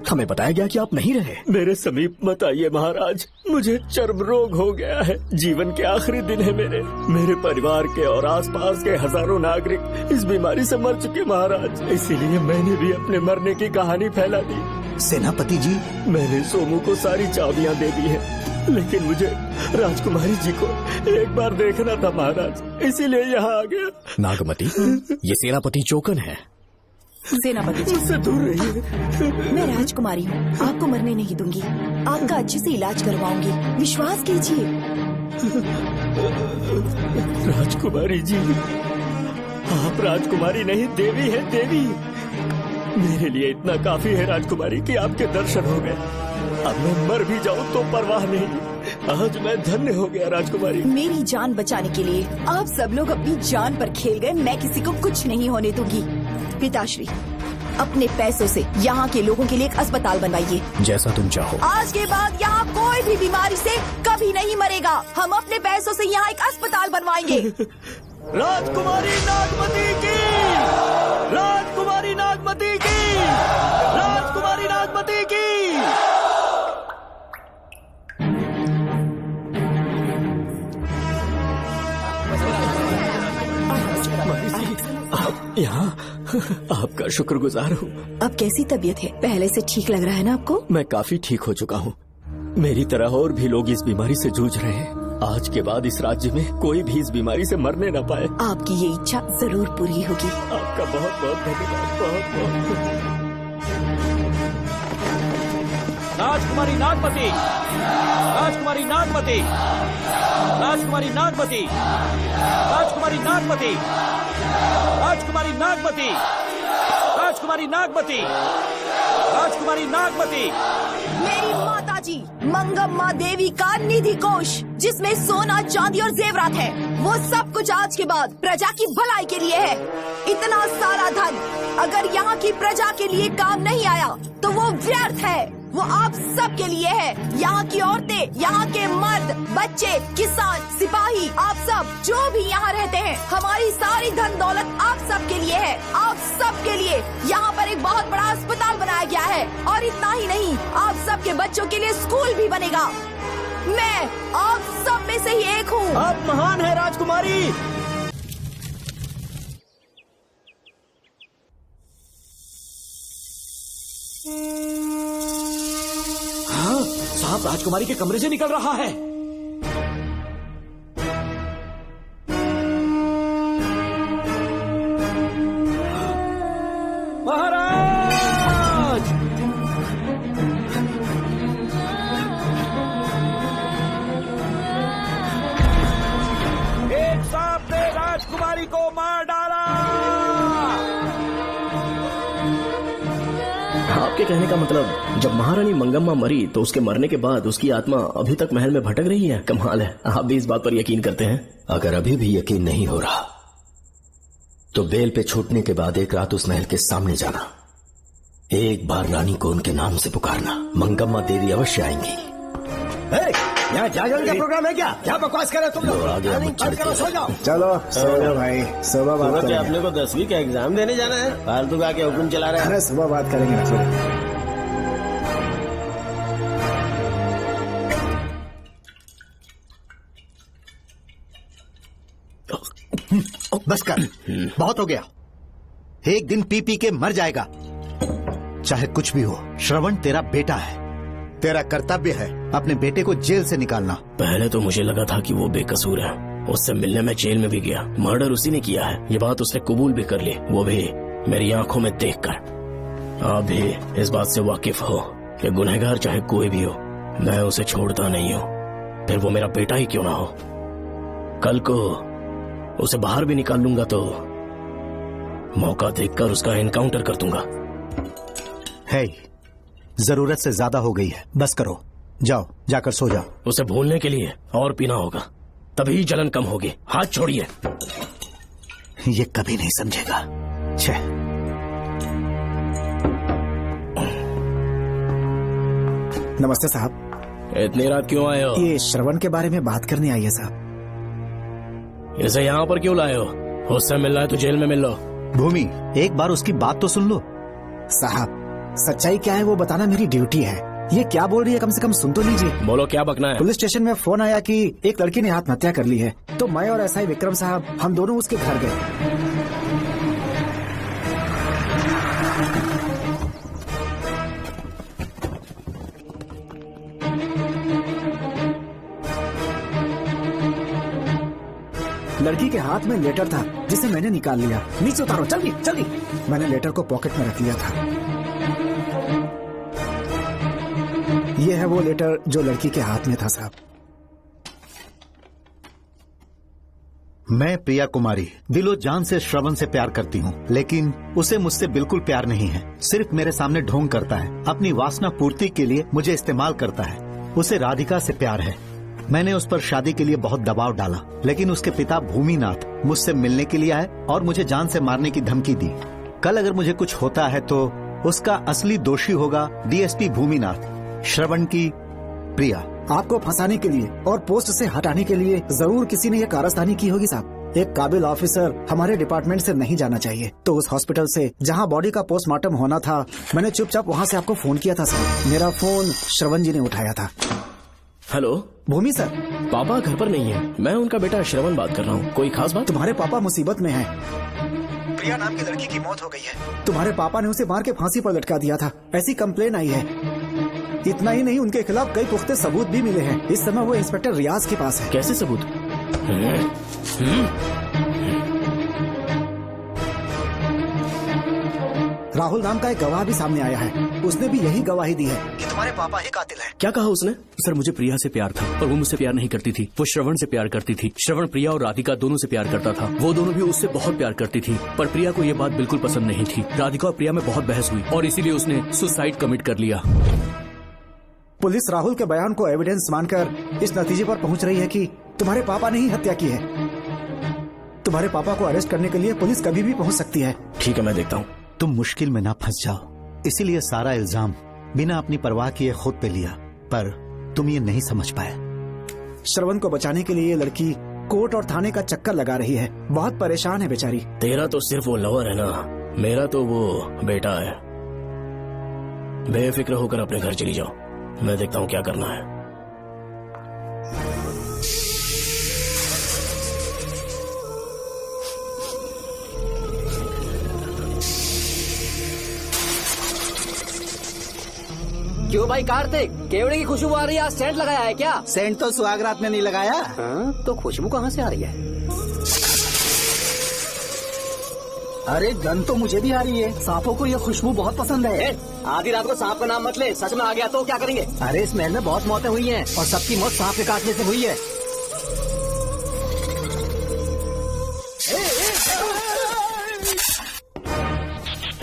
हमें बताया गया कि आप नहीं रहे। मेरे समीप मत आइए महाराज, मुझे चर्म रोग हो गया है। जीवन के आखिरी दिन है मेरे परिवार के और आसपास के हजारों नागरिक इस बीमारी से मर चुके महाराज। इसीलिए मैंने भी अपने मरने की कहानी फैला दी। सेनापति जी, मैंने सोमू को सारी चाबियां दे दी है, लेकिन मुझे राजकुमारी जी को एक बार देखना था महाराज, इसीलिए यहाँ आ गया। नागमती, ये सेनापति चोकन है। सेनापति जी, मुझसे दूर रहिए। मैं राजकुमारी हूँ, आपको मरने नहीं दूंगी। आपका अच्छे से इलाज करवाऊंगी, विश्वास कीजिए। राजकुमारी जी, आप राजकुमारी नहीं देवी है, देवी। मेरे लिए इतना काफी है राजकुमारी कि आपके दर्शन हो गए। अब मैं मर भी जाऊँ तो परवाह नहीं। आज मैं धन्य हो गया राजकुमारी। मेरी जान बचाने के लिए आप सब लोग अपनी जान पर खेल गए। मैं किसी को कुछ नहीं होने दूंगी। पिताश्री, अपने पैसों से यहाँ के लोगों के लिए एक अस्पताल बनवाइए। जैसा तुम चाहो। आज के बाद यहाँ कोई भी बीमारी से कभी नहीं मरेगा। हम अपने पैसों से यहाँ एक अस्पताल बनवाएंगे। राजकुमारी नागमती की, राजकुमारी नागमती की, राजकुमारी नागमती की। यहाँ आपका शुक्रगुजार हूँ। अब कैसी तबीयत है? पहले से ठीक लग रहा है ना आपको? मैं काफी ठीक हो चुका हूँ। मेरी तरह और भी लोग इस बीमारी से जूझ रहे हैं। आज के बाद इस राज्य में कोई भी इस बीमारी से मरने न पाए। आपकी ये इच्छा जरूर पूरी होगी। आपका बहुत बहुत धन्यवाद। बहुत बहुत। राजकुमारी नागमती, राजकुमारी नागमती, राजकुमारी नागमती, राजकुमारी नागमती, राजकुमारी नागमती, राजकुमारी नागमती, राजकुमारी नागमती। मेरी माता जी मंगम्मा देवी का निधि कोष, जिसमें सोना, चांदी और जेवरात है, वो सब कुछ आज के बाद प्रजा की भलाई के लिए है। इतना सारा धन अगर यहाँ की प्रजा के लिए काम नहीं आया तो वो व्यर्थ है। वो आप सब के लिए है। यहाँ की औरतें, यहाँ के मर्द, बच्चे, किसान, सिपाही, आप सब जो भी यहाँ रहते हैं, हमारी सारी धन दौलत आप सब के लिए है। आप सब के लिए यहाँ पर एक बहुत बड़ा अस्पताल बनाया गया है। और इतना ही नहीं, आप सब के बच्चों के लिए स्कूल भी बनेगा। मैं आप सब में से ही एक हूँ। आप महान है राजकुमारी। हाँ, साहब राजकुमारी के कमरे से निकल रहा है। महाराज! एक सांप ने राजकुमारी को मार डाला। आपके कहने का मतलब जब महारानी मंगम्मा मरी तो उसके मरने के बाद उसकी आत्मा अभी तक महल में भटक रही है? कमाल है, आप भी इस बात पर यकीन करते हैं? अगर अभी भी यकीन नहीं हो रहा तो बेल पे छूटने के बाद एक रात उस महल के सामने जाना, एक बार रानी को उनके नाम से पुकारना, मंगम्मा देवी अवश्य आएंगी। यहाँ जागरण का प्रोग्राम है क्या? क्या बकवास कर रहे हो तुम लोग? सो जाओ। चलो सो जाओ भाई, सुबह बात करेंगे। अपने को 10वीं का एग्जाम देने जाना है, फालतू का के हुक्म चला रहे हैं। अरे सुबह बात करेंगे ना। बस कर, बहुत हो गया। एक दिन पी पी के मर जाएगा, चाहे कुछ भी हो। श्रवण तेरा बेटा है, तेरा कर्तव्य है अपने बेटे को जेल से निकालना। पहले तो मुझे लगा था कि वो बेकसूर है, उससे मिलने में जेल में भी गया। मर्डर उसी ने किया है, ये बात उसने कबूल भी कर ली, वो भी मेरी आंखों में देखकर। आप भी इस बात से वाकिफ हो कि गुनहगार चाहे कोई भी हो, मैं उसे छोड़ता नहीं हूँ, फिर वो मेरा बेटा ही क्यों ना हो। कल को उसे बाहर भी निकाल लूंगा तो मौका देखकर उसका एनकाउंटर कर दूंगा। है, जरूरत से ज्यादा हो गई है, बस करो। जाओ, जाकर सो जाओ। उसे भूलने के लिए और पीना होगा, तभी जलन कम होगी। हाथ छोड़िए। ये कभी नहीं समझेगा। छह। नमस्ते साहब। इतनी रात क्यों आए हो? ये श्रवण के बारे में बात करने आई है साहब। इसे यहाँ पर क्यों लाए हो? उससे मिलना है तो जेल में मिल लो। भूमि, एक बार उसकी बात तो सुन लो। साहब, सच्चाई क्या है वो बताना मेरी ड्यूटी है। ये क्या बोल रही है, कम से कम सुन तो लीजिए। बोलो, क्या बकना है? पुलिस स्टेशन में फोन आया कि एक लड़की ने आत्महत्या कर ली है, तो मैं और एसआई विक्रम साहब हम दोनों उसके घर गए। लड़की के हाथ में लेटर था जिसे मैंने निकाल लिया। नीचे उतारो, जल्दी जल्दी। मैंने लेटर को पॉकेट में रख लिया था। ये है वो लेटर जो लड़की के हाथ में था साहब। मैं प्रिया कुमारी दिलो जान से श्रवण से प्यार करती हूँ, लेकिन उसे मुझसे बिल्कुल प्यार नहीं है। सिर्फ मेरे सामने ढोंग करता है, अपनी वासना पूर्ति के लिए मुझे इस्तेमाल करता है। उसे राधिका से प्यार है। मैंने उस पर शादी के लिए बहुत दबाव डाला, लेकिन उसके पिता भूमिनाथ मुझसे मिलने के लिए आए और मुझे जान से मारने की धमकी दी। कल अगर मुझे कुछ होता है तो उसका असली दोषी होगा डीएसपी भूमिनाथ। श्रवण की प्रिया। आपको फंसाने के लिए और पोस्ट से हटाने के लिए जरूर किसी ने ये कारस्तानी की होगी साहब। एक काबिल ऑफिसर हमारे डिपार्टमेंट से नहीं जाना चाहिए। तो उस हॉस्पिटल से जहां बॉडी का पोस्टमार्टम होना था, मैंने चुपचाप वहां से आपको फोन किया था साहब। मेरा फोन श्रवण जी ने उठाया था। हेलो भूमि सर। पापा घर पर नहीं है, मैं उनका बेटा श्रवण बात कर रहा हूँ। कोई खास बात? तुम्हारे पापा मुसीबत में हैं। प्रिया नाम की लड़की की मौत हो गई है। तुम्हारे पापा ने उसे मार के फांसी पर लटका दिया था, ऐसी कंप्लेन आई है। इतना ही नहीं, उनके खिलाफ कई पुख्ते सबूत भी मिले हैं। इस समय वो इंस्पेक्टर रियाज के पास है। कैसे सबूत? राहुल नाम का एक गवाह भी सामने आया है। उसने भी यही गवाही दी है कि तुम्हारे पापा ही कातिल हैं। क्या कहा उसने? सर, मुझे प्रिया से प्यार था और वो मुझसे प्यार नहीं करती थी। वो श्रवण से प्यार करती थी। श्रवण प्रिया और राधिका दोनों से प्यार करता था। वो दोनों भी उससे बहुत प्यार करती थी, पर प्रिया को ये बात बिल्कुल पसंद नहीं थी। राधिका और प्रिया में बहुत बहस हुई और इसीलिए उसने सुसाइड कमिट कर लिया। पुलिस राहुल के बयान को एविडेंस मानकर इस नतीजे पर पहुंच रही है कि तुम्हारे पापा ने ही हत्या की है। तुम्हारे पापा को अरेस्ट करने के लिए पुलिस कभी भी पहुंच सकती है। ठीक है, मैं देखता हूँ। तुम मुश्किल में ना फंस जाओ, इसीलिए सारा इल्जाम बिना अपनी परवाह किए खुद पे लिया, पर तुम ये नहीं समझ पाए। श्रवण को बचाने के लिए ये लड़की कोर्ट और थाने का चक्कर लगा रही है। बहुत परेशान है बेचारी। तेरा तो सिर्फ वो लवर है ना, मेरा तो वो बेटा है। बेफिक्र होकर अपने घर चली जाओ, मैं देखता हूँ क्या करना है। क्यों भाई कार्तिक, केवड़े की खुशबू आ रही है, आज सेंट लगाया है क्या? सेंट तो सुहागरात में नहीं लगाया। तो खुशबू कहाँ से आ रही है? अरे गन तो मुझे भी आ रही है। सांपों को ये खुशबू बहुत पसंद है। आधी रात को सांप का नाम मत ले, सच में आ गया तो क्या करेंगे? अरे इस महल में बहुत मौतें हुई हैं और सबकी मौत सांप के काटने से हुई है।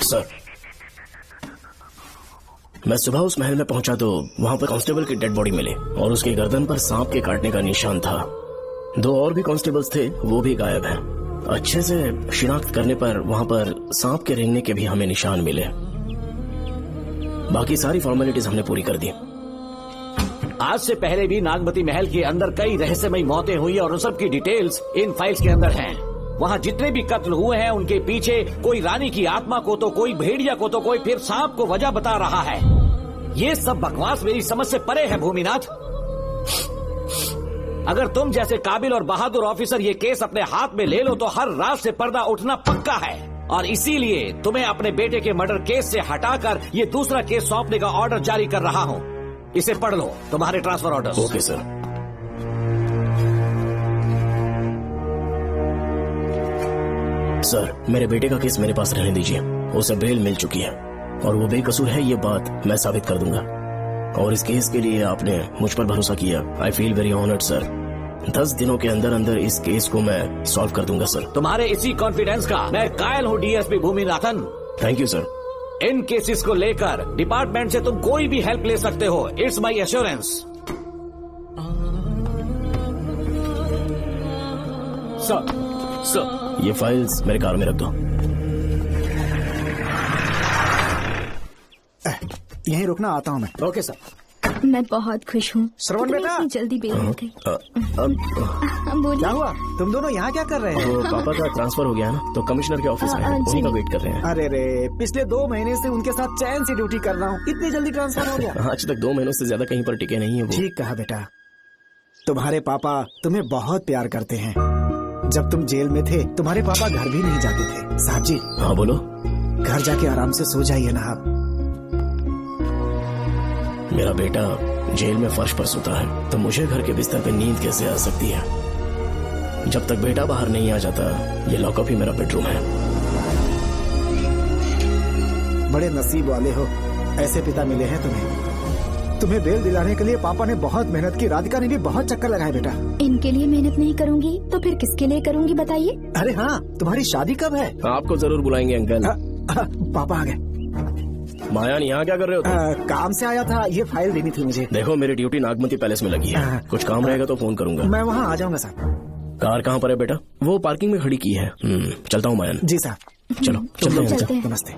सर, मैं सुबह उस महल में पहुंचा तो वहां पर कांस्टेबल की डेड बॉडी मिली और उसकी गर्दन पर सांप के काटने का निशान था। 2 और भी कांस्टेबल्स थे, वो भी गायब हैं। अच्छे से शिनाख्त करने पर वहां पर सांप के रेंगने के भी हमें निशान मिले। बाकी सारी फॉर्मेलिटीज हमने पूरी कर दी। आज से पहले भी नागमती महल के अंदर कई रहस्यमयी मौतें हुई और उन सब की डिटेल्स इन फाइल्स के अंदर हैं। वहाँ जितने भी कत्ल हुए हैं उनके पीछे कोई रानी की आत्मा को तो कोई भेड़िया को तो कोई फिर सांप को वजह बता रहा है। ये सब बकवास मेरी समझ से परे है भूमिनाथ। अगर तुम जैसे काबिल और बहादुर ऑफिसर ये केस अपने हाथ में ले लो तो हर रात से पर्दा उठना पक्का है, और इसीलिए तुम्हें अपने बेटे के मर्डर केस से हटाकर ये दूसरा केस सौंपने का ऑर्डर जारी कर रहा हूँ। इसे पढ़ लो, तुम्हारे transfer order. Okay sir. Sir, मेरे बेटे का केस मेरे पास रहने दीजिए। उसे बेल मिल चुकी है और वो बेकसूर है, ये बात मैं साबित कर दूंगा। और इस केस के लिए आपने मुझ पर भरोसा किया। I feel very honoured sir. 10 दिनों के अंदर अंदर इस केस को मैं सॉल्व कर दूंगा सर। तुम्हारे इसी कॉन्फिडेंस का मैं कायल हूँ DSP Bhuminathan. Thank you sir. In cases को लेकर डिपार्टमेंट से तुम कोई भी हेल्प ले सकते हो, इट्स माई एश्योरेंस। सर ये फाइल्स मेरे कार में रख दो। यहीं रुकना, आता हूँ मैं। Okay sir. मैं बहुत खुश हूँ। श्रवण बेटा, इतनी जल्दी बेल हो गई। क्या हुआ? तुम दोनों यहाँ क्या कर रहे हैं? तो पापा का ट्रांसफर हो गया है ना, तो कमिश्नर के ऑफिस में उन्हीं का वेट कर रहे हैं। अरे रे, पिछले 2 महीने से उनके साथ चैन से ड्यूटी कर रहा हूँ, इतनी जल्दी ट्रांसफर हो गया? आज तक 2 महीनों से ज्यादा कहीं पर टिके नहीं है वो। ठीक कहा बेटा, तुम्हारे पापा तुम्हें बहुत प्यार करते हैं। जब तुम जेल में थे तुम्हारे पापा घर भी नहीं जाते थे। साहब जी। हाँ बोलो। घर जाके आराम से सो जाइए ना आप। मेरा बेटा जेल में फर्श पर सोता है तो मुझे घर के बिस्तर पे नींद कैसे आ सकती है? जब तक बेटा बाहर नहीं आ जाता, ये लॉकअप ही मेरा बेडरूम है। बड़े नसीब वाले हो, ऐसे पिता मिले हैं तुम्हें। तुम्हें बेल दिलाने के लिए पापा ने बहुत मेहनत की, राधिका ने भी बहुत चक्कर लगाए बेटा। इनके लिए मेहनत नहीं करूंगी तो फिर किसके लिए करूंगी बताइए? अरे हाँ, तुम्हारी शादी कब है? आपको जरूर बुलाएंगे अंकल। पापा आ गए। मायान यहाँ क्या कर रहे हो तुम? काम से आया था, ये फाइल देनी थी मुझे। देखो मेरी ड्यूटी नागमती पैलेस में लगी है, कुछ काम रहेगा तो फोन करूंगा। मैं वहाँ आ जाऊंगा साहब। कार कहाँ पर है बेटा? वो पार्किंग में खड़ी की है। चलता हूँ मायान। जी साहब। चलो चलते हैं। नमस्ते।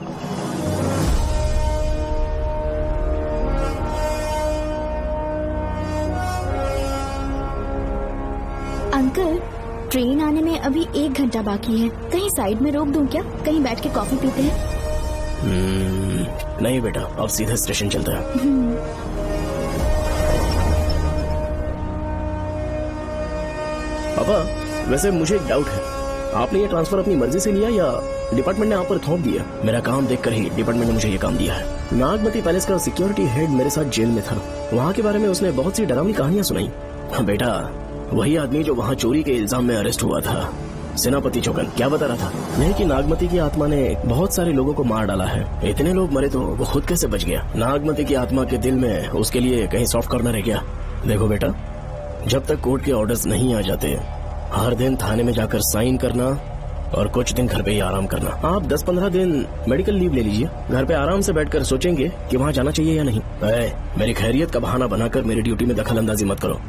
अंकल, ट्रेन आने में अभी 1 घंटा बाकी है, कहीं साइड में रोक दूं क्या? कहीं बैठ के कॉफी पीते हैं? नहीं बेटा, अब सीधा स्टेशन चलता है। पापा वैसे मुझे एक डाउट है, आपने ये ट्रांसफर अपनी मर्जी से लिया या डिपार्टमेंट ने आप पर थोप दिया? मेरा काम देखकर ही डिपार्टमेंट ने मुझे ये काम दिया है। नागमती पैलेस का सिक्योरिटी हेड मेरे साथ जेल में था, वहाँ के बारे में उसने बहुत सी डरावनी कहानियां सुनाई। बेटा वही आदमी जो वहाँ चोरी के इल्जाम में अरेस्ट हुआ था, सेनापति चौकन, क्या बता रहा था? यह कि नागमती की आत्मा ने बहुत सारे लोगों को मार डाला है। इतने लोग मरे तो वो खुद कैसे बच गया? नागमती की आत्मा के दिल में उसके लिए कहीं सॉफ्ट कॉर्नर है क्या? देखो बेटा, जब तक कोर्ट के ऑर्डर्स नहीं आ जाते, हर दिन थाने में जाकर साइन करना और कुछ दिन घर पे ही आराम करना। आप 10-15 दिन मेडिकल लीव ले लीजिए, घर पे आराम से बैठकर सोचेंगे कि वहाँ जाना चाहिए या नहीं। मेरी खैरियत का बहाना बनाकर मेरी ड्यूटी में दखल अंदाजी मत करो।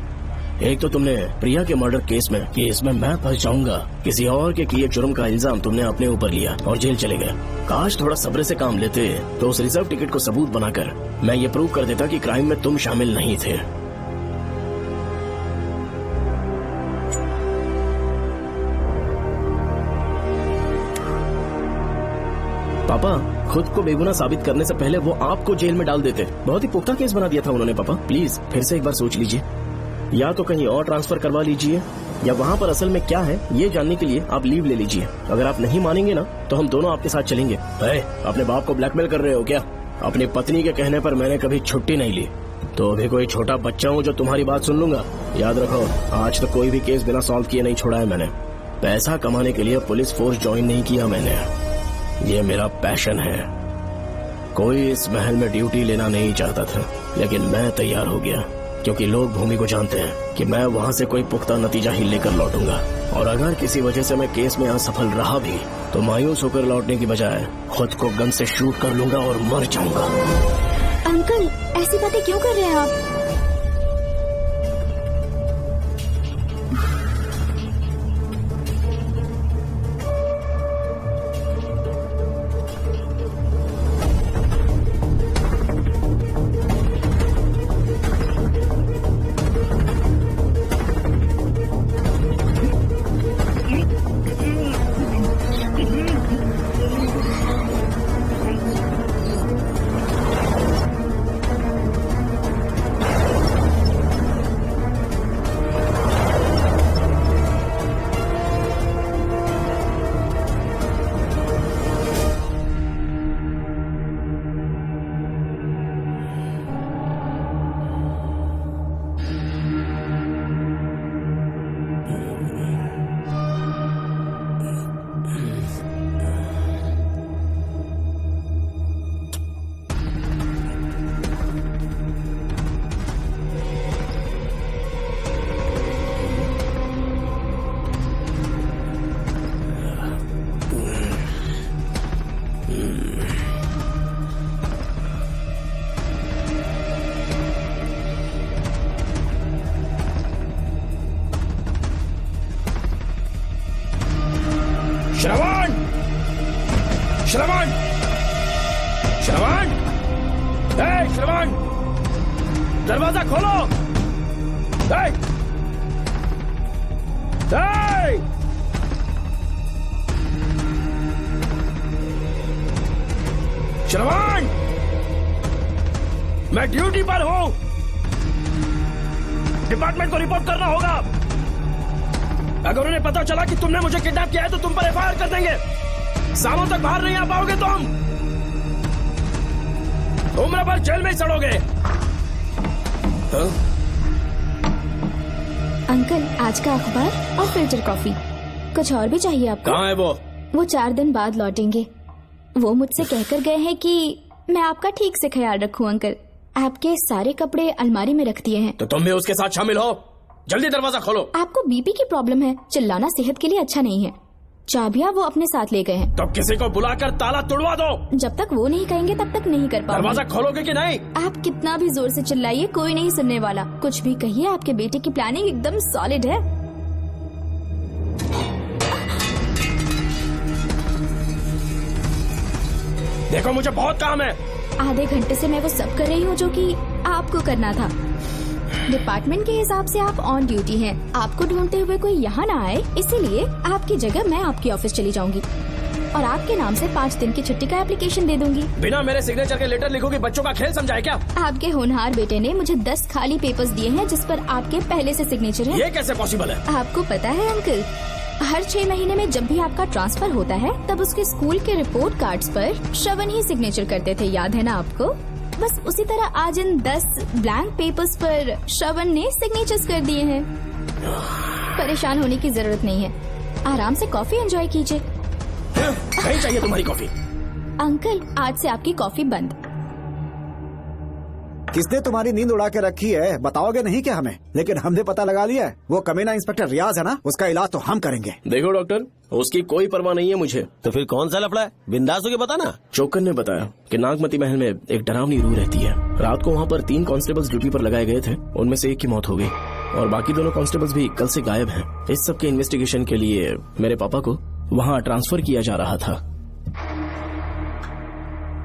एक तो तुमने प्रिया के मर्डर केस में कि इसमें मैं फंस जाऊंगा, किसी और के किए जुर्म का इल्जाम तुमने अपने ऊपर लिया और जेल चले गए। काश थोड़ा सब्र से काम लेते तो उस रिजर्व टिकट को सबूत बनाकर मैं ये प्रूव कर देता कि क्राइम में तुम शामिल नहीं थे। पापा खुद को बेगुनाह साबित करने से पहले वो आपको जेल में डाल देते। बहुत ही पुख्ता केस बना दिया था उन्होंने। पापा प्लीज फिर से एक बार सोच लीजिए, या तो कहीं और ट्रांसफर करवा लीजिए या वहाँ पर असल में क्या है ये जानने के लिए आप लीव ले लीजिए। अगर आप नहीं मानेंगे ना तो हम दोनों आपके साथ चलेंगे। अपने बाप को ब्लैकमेल कर रहे हो क्या? अपनी पत्नी के कहने पर मैंने कभी छुट्टी नहीं ली, तो अभी कोई छोटा बच्चा हूँ जो तुम्हारी बात सुन लूंगा? याद रखो, आज तो कोई भी केस बिना सॉल्व किए नहीं छोड़ा है मैंने। पैसा कमाने के लिए पुलिस फोर्स ज्वाइन नहीं किया मैंने, ये मेरा पैशन है। कोई इस महल में ड्यूटी लेना नहीं चाहता था, लेकिन मैं तैयार हो गया क्योंकि लोग भूमि को जानते हैं कि मैं वहाँ से कोई पुख्ता नतीजा ही लेकर लौटूंगा। और अगर किसी वजह से मैं केस में असफल रहा भी तो मायूस होकर लौटने की बजाय खुद को गन से शूट कर लूंगा और मर जाऊंगा। अंकल ऐसी बातें क्यों कर रहे हैं आप? श्रवण, श्रवण, श्रवण, श्रवण, दरवाजा खोलो। श्रवण, मैं ड्यूटी पर हूं। डिपार्टमेंट को रिपोर्ट करना होगा। अगर उन्हें पता चला कि तुमने मुझे किडनैप किया है तो तुम पर एफआईआर कर देंगे। सालों तक बाहर नहीं आ पाओगे तुम। उम्र भर जेल में ही सड़ोगे। अंकल, आज का अखबार और फिल्टर कॉफी। कुछ और भी चाहिए आपको? कहाँ है वो? वो 4 दिन बाद लौटेंगे। वो मुझसे कहकर गए हैं कि मैं आपका ठीक से ख्याल रखूं अंकल। आपके सारे कपड़े अलमारी में रख दिए हैं। तो तुम भी उसके साथ शामिल हो। जल्दी दरवाजा खोलो। आपको बीपी की प्रॉब्लम है, चिल्लाना सेहत के लिए अच्छा नहीं है। चाबियां वो अपने साथ ले गए हैं। तो किसी को बुलाकर ताला तोड़वा दो। जब तक वो नहीं कहेंगे तब तक नहीं कर पाओगे। दरवाजा खोलोगे कि नहीं? आप कितना भी जोर से चिल्लाइए, कोई नहीं सुनने वाला। कुछ भी कहिए, आपके बेटे की प्लानिंग एकदम सॉलिड है। देखो, मुझे बहुत काम है। आधे घंटे से मैं वो सब कर रही हूँ जो कि आपको करना था। डिपार्टमेंट के हिसाब से आप ऑन ड्यूटी हैं। आपको ढूंढते हुए कोई यहाँ ना आए, इसीलिए आपकी जगह मैं आपकी ऑफिस चली जाऊंगी और आपके नाम से 5 दिन की छुट्टी का एप्लीकेशन दे दूंगी। बिना मेरे सिग्नेचर के लेटर लिखोगे? बच्चों का खेल समझा है क्या? आपके होनहार बेटे ने मुझे 10 खाली पेपर्स दिए हैं जिस पर आपके पहले से सिग्नेचर है। ये कैसे पॉसिबल है? आपको पता है अंकल, हर 6 महीने में जब भी आपका ट्रांसफर होता है तब उसके स्कूल के रिपोर्ट कार्ड्स पर श्रवण ही सिग्नेचर करते थे, याद है ना आपको? बस उसी तरह आज इन 10 ब्लैंक पेपर्स पर श्रवण ने सिग्नेचर्स कर दिए हैं। परेशान होने की जरूरत नहीं है, आराम से कॉफी एंजॉय कीजिए। नहीं चाहिए तुम्हारी कॉफी। अंकल, आज से आपकी कॉफी बंद। किसने तुम्हारी नींद उड़ा के रखी है? बताओगे नहीं क्या हमें? लेकिन हमने पता लगा लिया है। वो कमीना इंस्पेक्टर रियाज है ना, उसका इलाज तो हम करेंगे। देखो डॉक्टर, उसकी कोई परवाह नहीं है मुझे। तो फिर कौन सा लफड़ा है? बिंदास होके बता ना। चोकन ने बताया कि नागमती महल में एक डरावनी रूह रहती है। रात को वहाँ पर 3 कांस्टेबल्स ड्यूटी पर लगाए गए थे। उनमें से एक की मौत हो गई और बाकी दोनों कांस्टेबल्स भी कल से गायब हैं। इस सब के इन्वेस्टिगेशन के लिए मेरे पापा को वहाँ ट्रांसफर किया जा रहा था।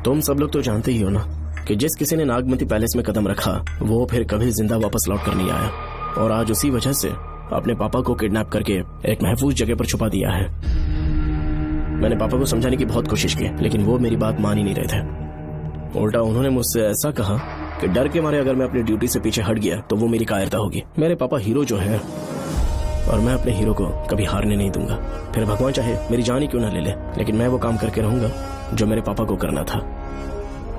तुम सब लोग तो जानते ही हो ना कि जिस किसी ने नागमती पैलेस में कदम रखा वो फिर कभी जिंदा वापस लौट कर नहीं आया। और आज उसी वजह से अपने पापा को किडनैप करके एक महफूज जगह पर छुपा दिया है। मैंने पापा को समझाने की बहुत कोशिश की, लेकिन वो मेरी बात मान ही नहीं रहे थे। उल्टा उन्होंने मुझसे ऐसा कहा कि डर के मारे अगर मैं अपनी ड्यूटी से पीछे हट गया तो वो मेरी कायरता होगी। मेरे पापा हीरो जो है और मैं अपने हीरो को कभी हारने नहीं दूंगा। फिर भगवान चाहे मेरी जान ही क्यों न ले ले, लेकिन मैं वो काम करके रहूंगा जो मेरे पापा को करना था।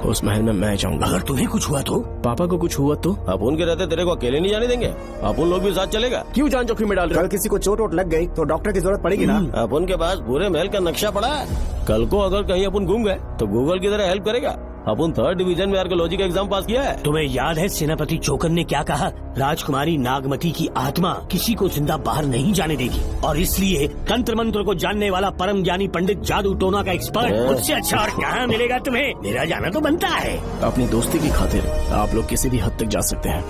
उस महल में मैं जाऊंगा। अगर तुम्हें कुछ हुआ तो? पापा को कुछ हुआ तो? अपुन के रहते तेरे को अकेले नहीं जाने देंगे। अपुन लोग भी साथ चलेगा। क्यों जान जोखिम में डाल रहे? कल किसी को चोट वोट लग गई तो डॉक्टर की जरूरत पड़ेगी ना। अपुन के पास पूरे महल का नक्शा पड़ा है। कल को अगर कहीं अपन घूम गए तो गूगल की तरह हेल्प करेगा। अपन 3rd डिवीजन में आर्कियोलॉजी का एग्जाम पास किया है। तुम्हें याद है सेनापति चोकन ने क्या कहा? राजकुमारी नागमती की आत्मा किसी को जिंदा बाहर नहीं जाने देगी और इसलिए तंत्र मंत्र को जानने वाला परम ज्ञानी पंडित जादू टोना का एक्सपर्ट मुझसे अच्छा और कहाँ मिलेगा तुम्हें? मेरा जाना तो बनता है। अपनी दोस्ती की खातिर आप लोग किसी भी हद तक जा सकते हैं,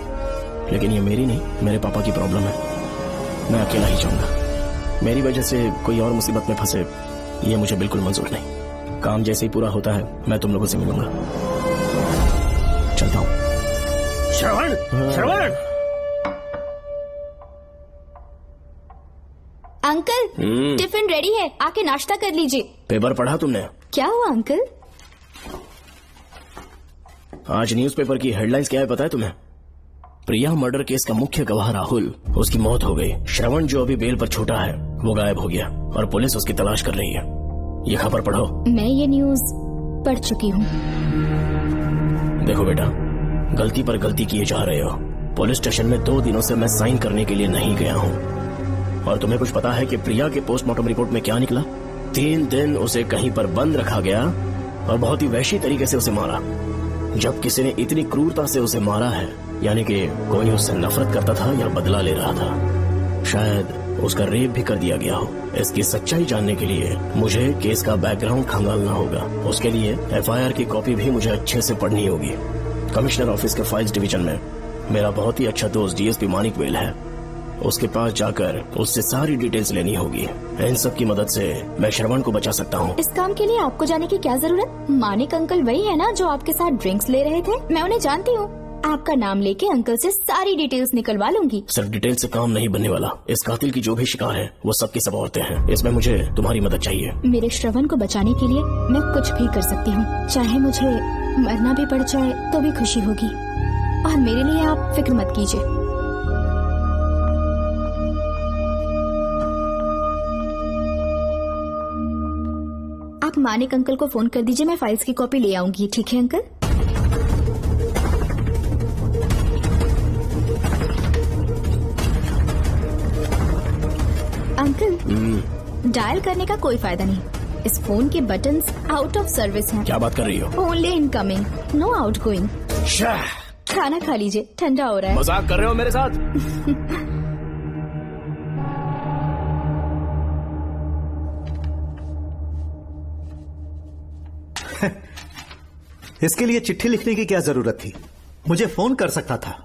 लेकिन ये मेरी नहीं, मेरे पापा की प्रॉब्लम है। मैं अकेला ही जाऊंगा। मेरी वजह से कोई और मुसीबत में फंसे ये मुझे बिल्कुल मंजूर नहीं। काम जैसे ही पूरा होता है मैं तुम लोगों से मिलूंगा। चलता हूँ। श्रवण, श्रवण। अंकल, टिफिन रेडी है, आके नाश्ता कर लीजिए। पेपर पढ़ा तुमने? क्या हुआ अंकल? आज न्यूज़पेपर की हेडलाइंस क्या है पता है तुम्हें? प्रिया मर्डर केस का मुख्य गवाह राहुल, उसकी मौत हो गई। श्रवण जो अभी बेल पर छूटा है वो गायब हो गया और पुलिस उसकी तलाश कर रही है। ये खबर पढ़ो। मैं ये न्यूज पढ़ चुकी हूँ। देखो बेटा, गलती पर गलती किए जा रहे हो। पुलिस स्टेशन में 2 दिनों से मैं साइन करने के लिए नहीं गया हूँ। और तुम्हें कुछ पता है कि प्रिया के पोस्टमार्टम रिपोर्ट में क्या निकला? 3 दिन उसे कहीं पर बंद रखा गया और बहुत ही वैशी तरीके से उसे मारा। जब किसी ने इतनी क्रूरता से उसे मारा है, यानी कि कोई उससे नफरत करता था या बदला ले रहा था। शायद उसका रेप भी कर दिया गया हो। इसकी सच्चाई जानने के लिए मुझे केस का बैकग्राउंड खंगालना होगा। उसके लिए एफआईआर की कॉपी भी मुझे अच्छे से पढ़नी होगी। कमिश्नर ऑफिस के फाइल्स डिवीजन में मेरा बहुत ही अच्छा दोस्त डीएसपी मानिक वेल है। उसके पास जाकर उससे सारी डिटेल्स लेनी होगी। इन सब की मदद से मैं श्रवण को बचा सकता हूँ। इस काम के लिए आपको जाने की क्या जरूरत? मानिक अंकल वही है ना जो आपके साथ ड्रिंक्स ले रहे थे? मैं उन्हें जानती हूँ। आपका नाम लेके अंकल से सारी डिटेल्स निकलवा लूंगी। सिर्फ डिटेल से काम नहीं बनने वाला। इस कातिल की जो भी शिकार है वो सबकी सब औरतें हैं। इसमें मुझे तुम्हारी मदद चाहिए। मेरे श्रवण को बचाने के लिए मैं कुछ भी कर सकती हूँ। चाहे मुझे मरना भी पड़ जाए तो भी खुशी होगी। और मेरे लिए आप फिक्र मत कीजिए। आप मानिक अंकल को फोन कर दीजिए, मैं फाइल्स की कॉपी ले आऊंगी। ठीक है अंकल? अंकल, डायल करने का कोई फायदा नहीं। इस फोन के बटन्स आउट ऑफ सर्विस हैं। क्या बात कर रही हो? Only incoming, no outgoing. खाना खा लीजिए, ठंडा हो रहा है। मजाक कर रहे हो मेरे साथ? इसके लिए चिट्ठी लिखने की क्या जरूरत थी? मुझे फोन कर सकता था।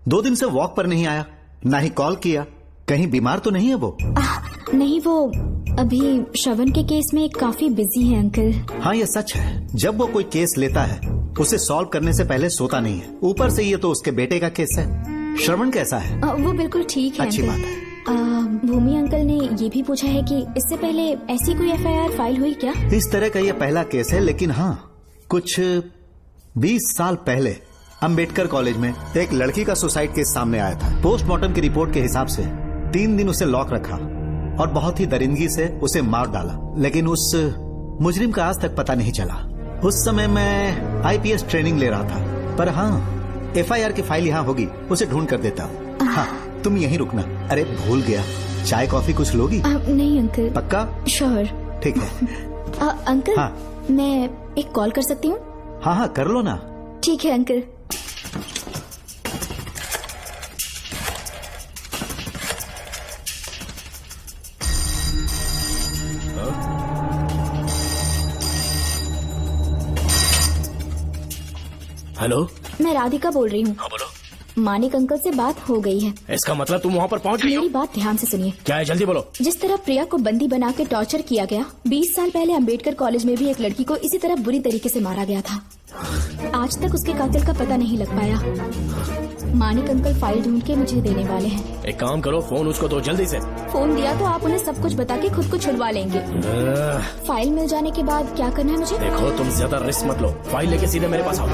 2 दिन से वॉक पर नहीं आया, ना ही कॉल किया। कहीं बीमार तो नहीं है वो? नहीं, वो अभी श्रवण के केस में काफी बिजी है अंकल। हाँ, ये सच है। जब वो कोई केस लेता है उसे सॉल्व करने से पहले सोता नहीं है। ऊपर से ये तो उसके बेटे का केस है। श्रवण कैसा है? वो बिल्कुल ठीक है। अच्छी बात है। भूमि अंकल ने ये भी पूछा है कि इससे पहले ऐसी कोई FIR फाइल हुई क्या? इस तरह का ये पहला केस है, लेकिन हाँ, कुछ 20 साल पहले अंबेडकर कॉलेज में एक लड़की का सुसाइड केस सामने आया था। पोस्टमार्टम की रिपोर्ट के हिसाब से 3 दिन उसे लॉक रखा और बहुत ही दरिंदगी से उसे मार डाला, लेकिन उस मुजरिम का आज तक पता नहीं चला। उस समय मैं IPS ट्रेनिंग ले रहा था, पर हाँ, FIR की फाइल यहाँ होगी, उसे ढूंढ कर देता हूँ। हाँ, तुम यहीं रुकना। अरे भूल गया, चाय कॉफी कुछ लोगी? नहीं अंकल। पक्का? श्योर। ठीक है। अंकल, हाँ। मैं एक कॉल कर सकती हूँ? हाँ हाँ, कर लो ना। ठीक है अंकल। हेलो, मैं राधिका बोल रही हूँ। हाँ बोलो। मानिक अंकल से बात हो गई है। इसका मतलब तुम वहाँ पर पहुँच गई हो? मेरी बात ध्यान से सुनिए। क्या है, जल्दी बोलो। जिस तरह प्रिया को बंदी बना के टॉर्चर किया गया, 20 साल पहले अंबेडकर कॉलेज में भी एक लड़की को इसी तरह बुरी तरीके से मारा गया था। आज तक उसके कातिल का पता नहीं लग पाया। मानिक अंकल फाइल ढूंढ के मुझे देने वाले हैं। एक काम करो, फोन उसको दो जल्दी से। फोन दिया तो आप उन्हें सब कुछ बता के खुद को छुड़वा लेंगे। फाइल मिल जाने के बाद क्या करना है मुझे? देखो, तुम ज्यादा रिस्क मत लो। फाइल लेके सीधे मेरे पास आओ।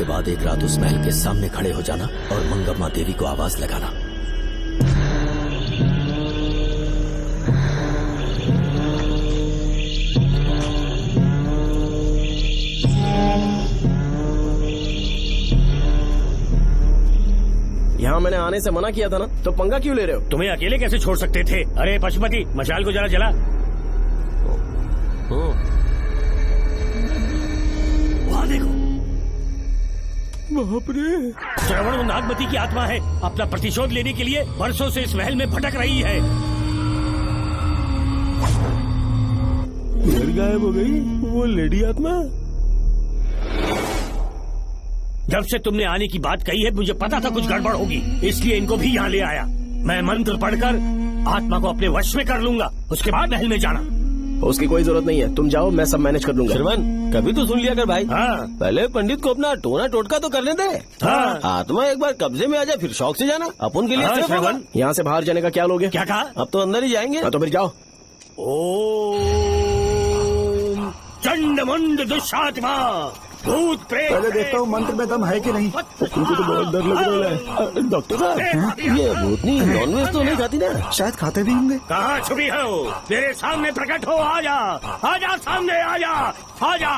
के बाद एक रात उस महल के सामने खड़े हो जाना और मंगम्मा देवी को आवाज लगाना। यहाँ मैंने आने से मना किया था ना, तो पंगा क्यों ले रहे हो? तुम्हें अकेले कैसे छोड़ सकते थे? अरे पशुपति, मशाल को जरा जला। वहाँ देखो, बाप रे। श्रवण वो नागमती की आत्मा है, अपना प्रतिशोध लेने के लिए वर्षों से इस महल में भटक रही है। गायब हो गई वो लेडी आत्मा। जब से तुमने आने की बात कही है मुझे पता था कुछ गड़बड़ होगी, इसलिए इनको भी यहाँ ले आया। मैं मंत्र पढ़कर आत्मा को अपने वश में कर लूंगा, उसके बाद महल में जाना। उसकी कोई जरूरत नहीं है, तुम जाओ, मैं सब मैनेज कर लूंगा। श्रवण, कभी तो सुन लिया कर भाई। हाँ। पहले पंडित को अपना टोना टोटका तो करने दे। हाँ। आत्मा एक बार कब्जे में आ जाए फिर शौक से जाना, अपन के लिए हाँ, सेफ होगा। श्रवण, यहाँ से बाहर जाने का क्या लोगे? क्या कहा? अब तो अंदर ही जाएंगे। हाँ, तो फिर जाओ। ओम चंड मुंड दुष्टात्मा भूत प्रेत। पहले देखता हूँ मंत्र में दम है कि नहीं। तुमको तो बहुत डर लग रहा है। डॉक्टर साहब, ये भूतनी नॉनवेज तो नहीं खाती ना? शायद खाते भी होंगे। कहाँ छुपी हो? मेरे सामने प्रकट हो, आजा आजा, सामने आजा, आजा।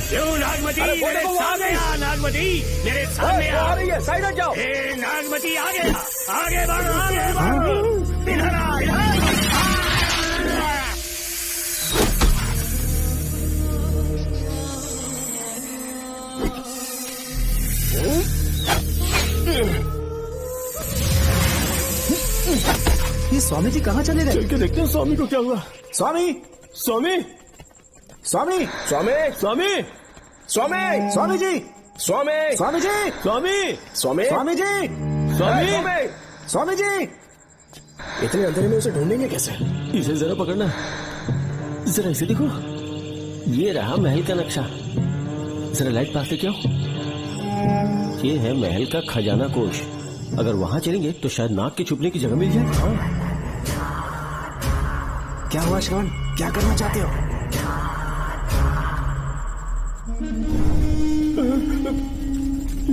क्यों नागमती, मेरे सामने आ। नागमती, मेरे सामने आ रही है, साइड हट जाओ। नागमती आगे आगे बढ़, आगे बढ़, इधर आ, इधर। ये स्वामी जी कहाँ चले गए? चल के देखते हैं स्वामी को क्या हुआ। स्वामी, स्वामी, स्वामी, स्वामी, स्वामी, स्वामी, स्वामी जी, स्वामी, स्वामी जी, स्वामी, स्वामी, स्वामी जी, स्वामी, स्वामी जी। इतने अंधेरे में उसे ढूंढेंगे कैसे? इसे जरा पकड़ना, जरा इसे देखो, ये रहा महल का नक्शा। जरा लाइट पास लेके आओ। ये है महल का खजाना कोष। अगर वहाँ चलेंगे तो शायद नाग के छुपने की जगह मिल जाए। हाँ। क्या हुआ श्रवण, क्या करना चाहते हो?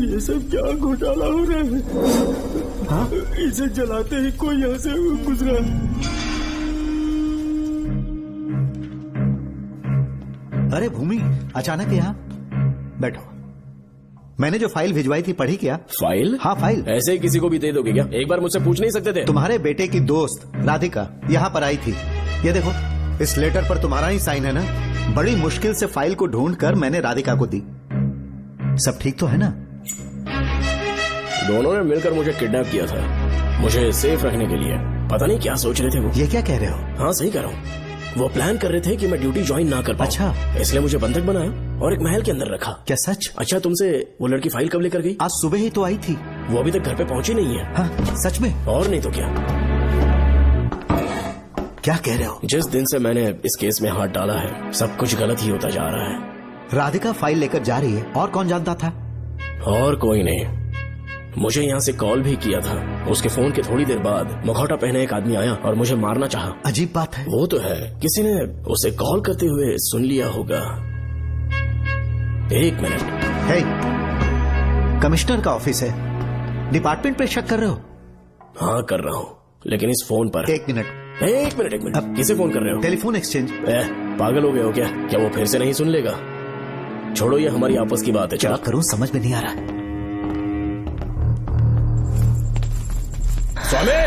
ये सब क्या घोटाला हो रहा है? हाँ? इसे जलाते ही कोई यहाँ से गुजरा। अरे भूमि, अचानक यहाँ? बैठो। मैंने जो फाइल भिजवाई थी पढ़ी क्या? फाइल? हाँ फाइल। ऐसे ही किसी को भी दे दोगे क्या? एक बार मुझसे पूछ नहीं सकते थे? तुम्हारे बेटे की दोस्त राधिका यहाँ पर आई थी। ये देखो, इस लेटर पर तुम्हारा ही साइन है ना? बड़ी मुश्किल से फाइल को ढूंढकर मैंने राधिका को दी। सब ठीक तो है ना? दोनों ने मिलकर मुझे किडनैप किया था, मुझे सेफ रखने के लिए। पता नहीं क्या सोच रहे थे वो। ये क्या कह रहे हो? हाँ सही कह रहा हूँ। वो प्लान कर रहे थे कि मैं ड्यूटी ज्वाइन ना कर पाऊं। अच्छा। इसलिए मुझे बंधक बनाया और एक महल के अंदर रखा। क्या सच? अच्छा, तुमसे वो लड़की फाइल कब लेकर गई? आज सुबह ही तो आई थी। वो अभी तक घर पे पहुंची नहीं है। हाँ, सच में? और नहीं तो क्या। क्या कह रहे हो? जिस दिन से मैंने इस केस में हाथ डाला है सब कुछ गलत ही होता जा रहा है। राधिका फाइल लेकर जा रही है, और कौन जानता था? और कोई नहीं। मुझे यहाँ से कॉल भी किया था। उसके फोन के थोड़ी देर बाद मुखौटा पहने एक आदमी आया और मुझे मारना चाहा। अजीब बात है। वो तो है, किसी ने उसे कॉल करते हुए सुन लिया होगा। एक मिनट। हे, कमिश्नर का ऑफिस है, डिपार्टमेंट पे शक कर रहे हो? हाँ कर रहा हूँ, लेकिन इस फोन पर। एक मिनट। अब किसे फोन कर रहे हो? Telephone exchange. पागल हो गए हो क्या? क्या वो फिर से नहीं सुन लेगा? छोड़ो, ये हमारी आपस की बात है। क्या करूं समझ में नहीं आ रहा। स्वामी,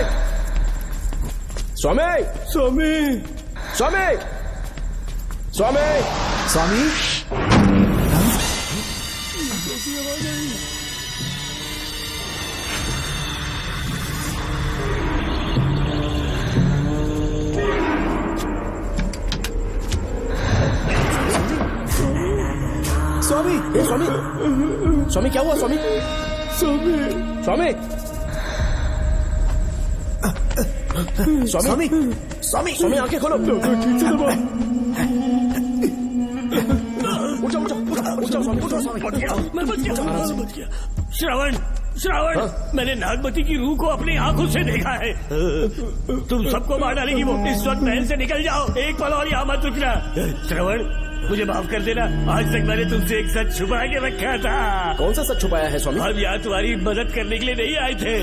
स्वामी, स्वामी, स्वामी, स्वामी, स्वामी। स्वामी, स्वामी, स्वामी क्या हुआ? स्वामी, स्वामी, स्वामी, स्वामी, स्वामी, स्वामी आंखें खोलो। ठीक से दबाओ। उठो, उठो, उठो, स्वामी, उठो, स्वामी। मैं बच गया। श्रवण, श्रवण, मैंने नागमती की रूह को अपनी आंखों से देखा है। तुम सबको मार डालेगी वो। इस वक्त महल से निकल जाओ, एक पल और यहाँ मत रुकना। श्रवण, मुझे माफ कर देना। आज तक मैंने तुमसे एक सच छुपा के रखा था। कौन सा सच छुपाया है स्वामी? हम यहाँ तुम्हारी मदद करने के लिए नहीं आए थे।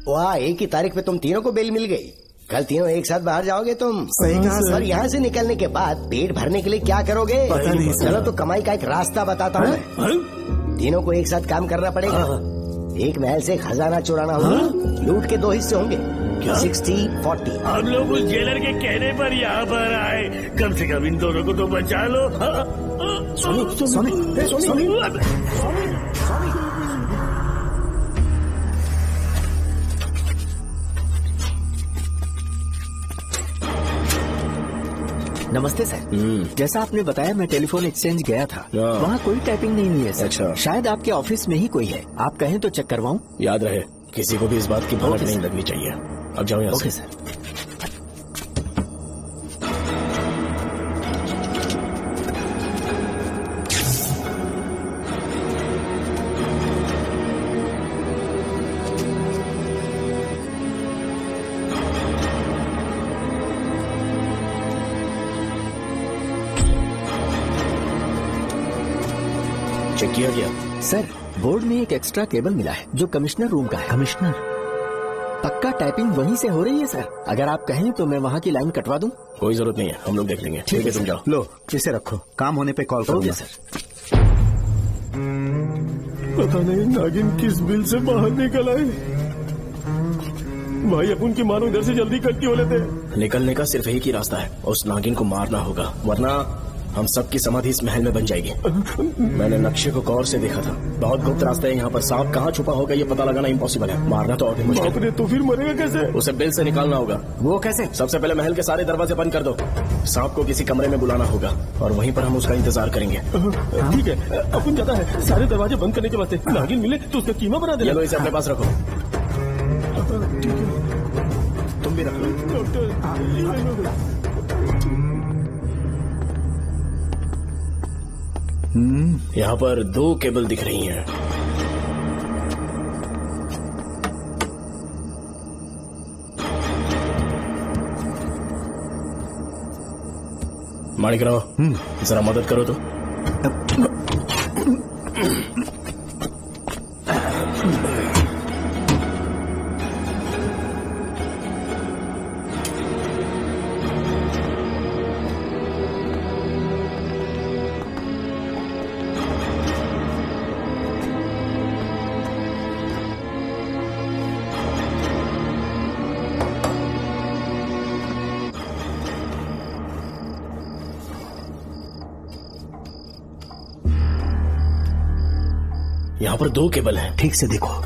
वाह, एक ही तारीख पे तुम तीनों को बेल मिल गई। कल तीनों एक साथ बाहर जाओगे तुम? सही कहा सर। और यहाँ से निकलने के बाद पेट भरने के लिए क्या करोगे? पता नहीं सर। चलो तो कमाई का एक रास्ता बताता हूँ। तीनों को एक साथ काम करना पड़ेगा। एक महल से खजाना चुराना होगा। लूट के 2 हिस्से होंगे। 60-40। हम लोग उस जेलर के कहने पर यहाँ पर आए। कम से कम इन दोनों को तो बचा लो। नमस्ते सर। जैसा आपने बताया मैं टेलीफोन एक्सचेंज गया था, वहाँ कोई टाइपिंग नहीं हुई है सर। अच्छा। शायद आपके ऑफिस में ही कोई है, आप कहें तो चेक करवाऊं? याद रहे, किसी को भी इस बात की भनक नहीं लगनी चाहिए। अब जाओ यहाँ ओके से। सर। चेक किया गया? सर, बोर्ड में एक एक्स्ट्रा केबल मिला है जो कमिश्नर रूम का है। कमिश्नर? पक्का टाइपिंग वहीं से हो रही है सर। अगर आप कहें तो मैं वहाँ की लाइन कटवा दूं? कोई जरूरत नहीं है, हम लोग देख लेंगे। ठीक है, तुम जाओ। लो, इसे रखो, काम होने पे कॉल करो। सर। पता नहीं नागिन किस बिल से बाहर निकल आए। भाई अपन की मानो इधर से जल्दी कट क्यों लेते? निकलने का सिर्फ एक ही रास्ता है, उस नागिन को मारना होगा, वरना हम सबकी समाधि इस महल में बन जाएगी। मैंने नक्शे को गौर से देखा था, बहुत गुप्त रास्ता है यहाँ पर। सांप कहाँ छुपा होगा ये पता लगाना इम्पॉसिबल है, मारना तो और भी मुश्किल है। तो फिर मरेगा कैसे? उसे बिल से निकालना होगा। वो कैसे? सबसे पहले महल के सारे दरवाजे बंद कर दो। सांप को किसी कमरे में बुलाना होगा और वहीं पर हम उसका इंतजार करेंगे। ठीक है, अपन जाता है। सारे दरवाजे बंद करने के वास्ते नागिन मिले तो उसका कीमा बना देना। ये लो, इसे अपने पास रखो। तुम भी रख लो। यहाँ पर 2 केबल दिख रही हैं। माणिकराव, जरा मदद करो तो। यहाँ पर 2 केबल हैं। ठीक से देखो।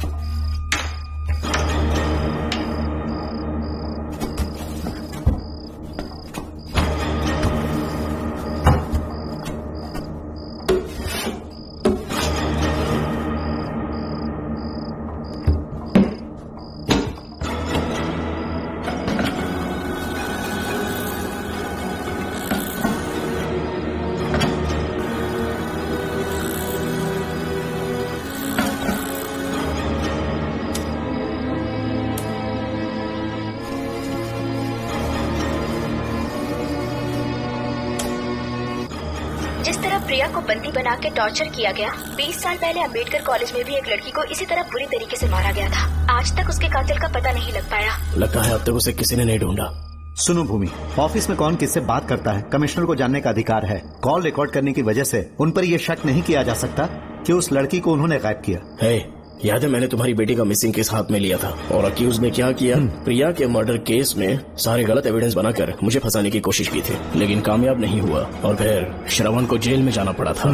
जिस तरह प्रिया को बंदी बना के टॉर्चर किया गया, 20 साल पहले अंबेडकर कॉलेज में भी एक लड़की को इसी तरह बुरी तरीके से मारा गया था। आज तक उसके कातिल का पता नहीं लग पाया। लगता है अब तक उसे किसी ने नहीं ढूंढा। सुनो भूमि, ऑफिस में कौन किससे बात करता है कमिश्नर को जानने का अधिकार है। कॉल रिकॉर्ड करने की वजह से उन पर यह शक नहीं किया जा सकता कि उस लड़की को उन्होंने गायब किया है। याद है मैंने तुम्हारी बेटी का मिसिंग केस हाथ में लिया था और अक्यूज ने क्या किया? प्रिया के मर्डर केस में सारे गलत एविडेंस बनाकर मुझे फंसाने की कोशिश की थी, लेकिन कामयाब नहीं हुआ और फिर श्रवण को जेल में जाना पड़ा था।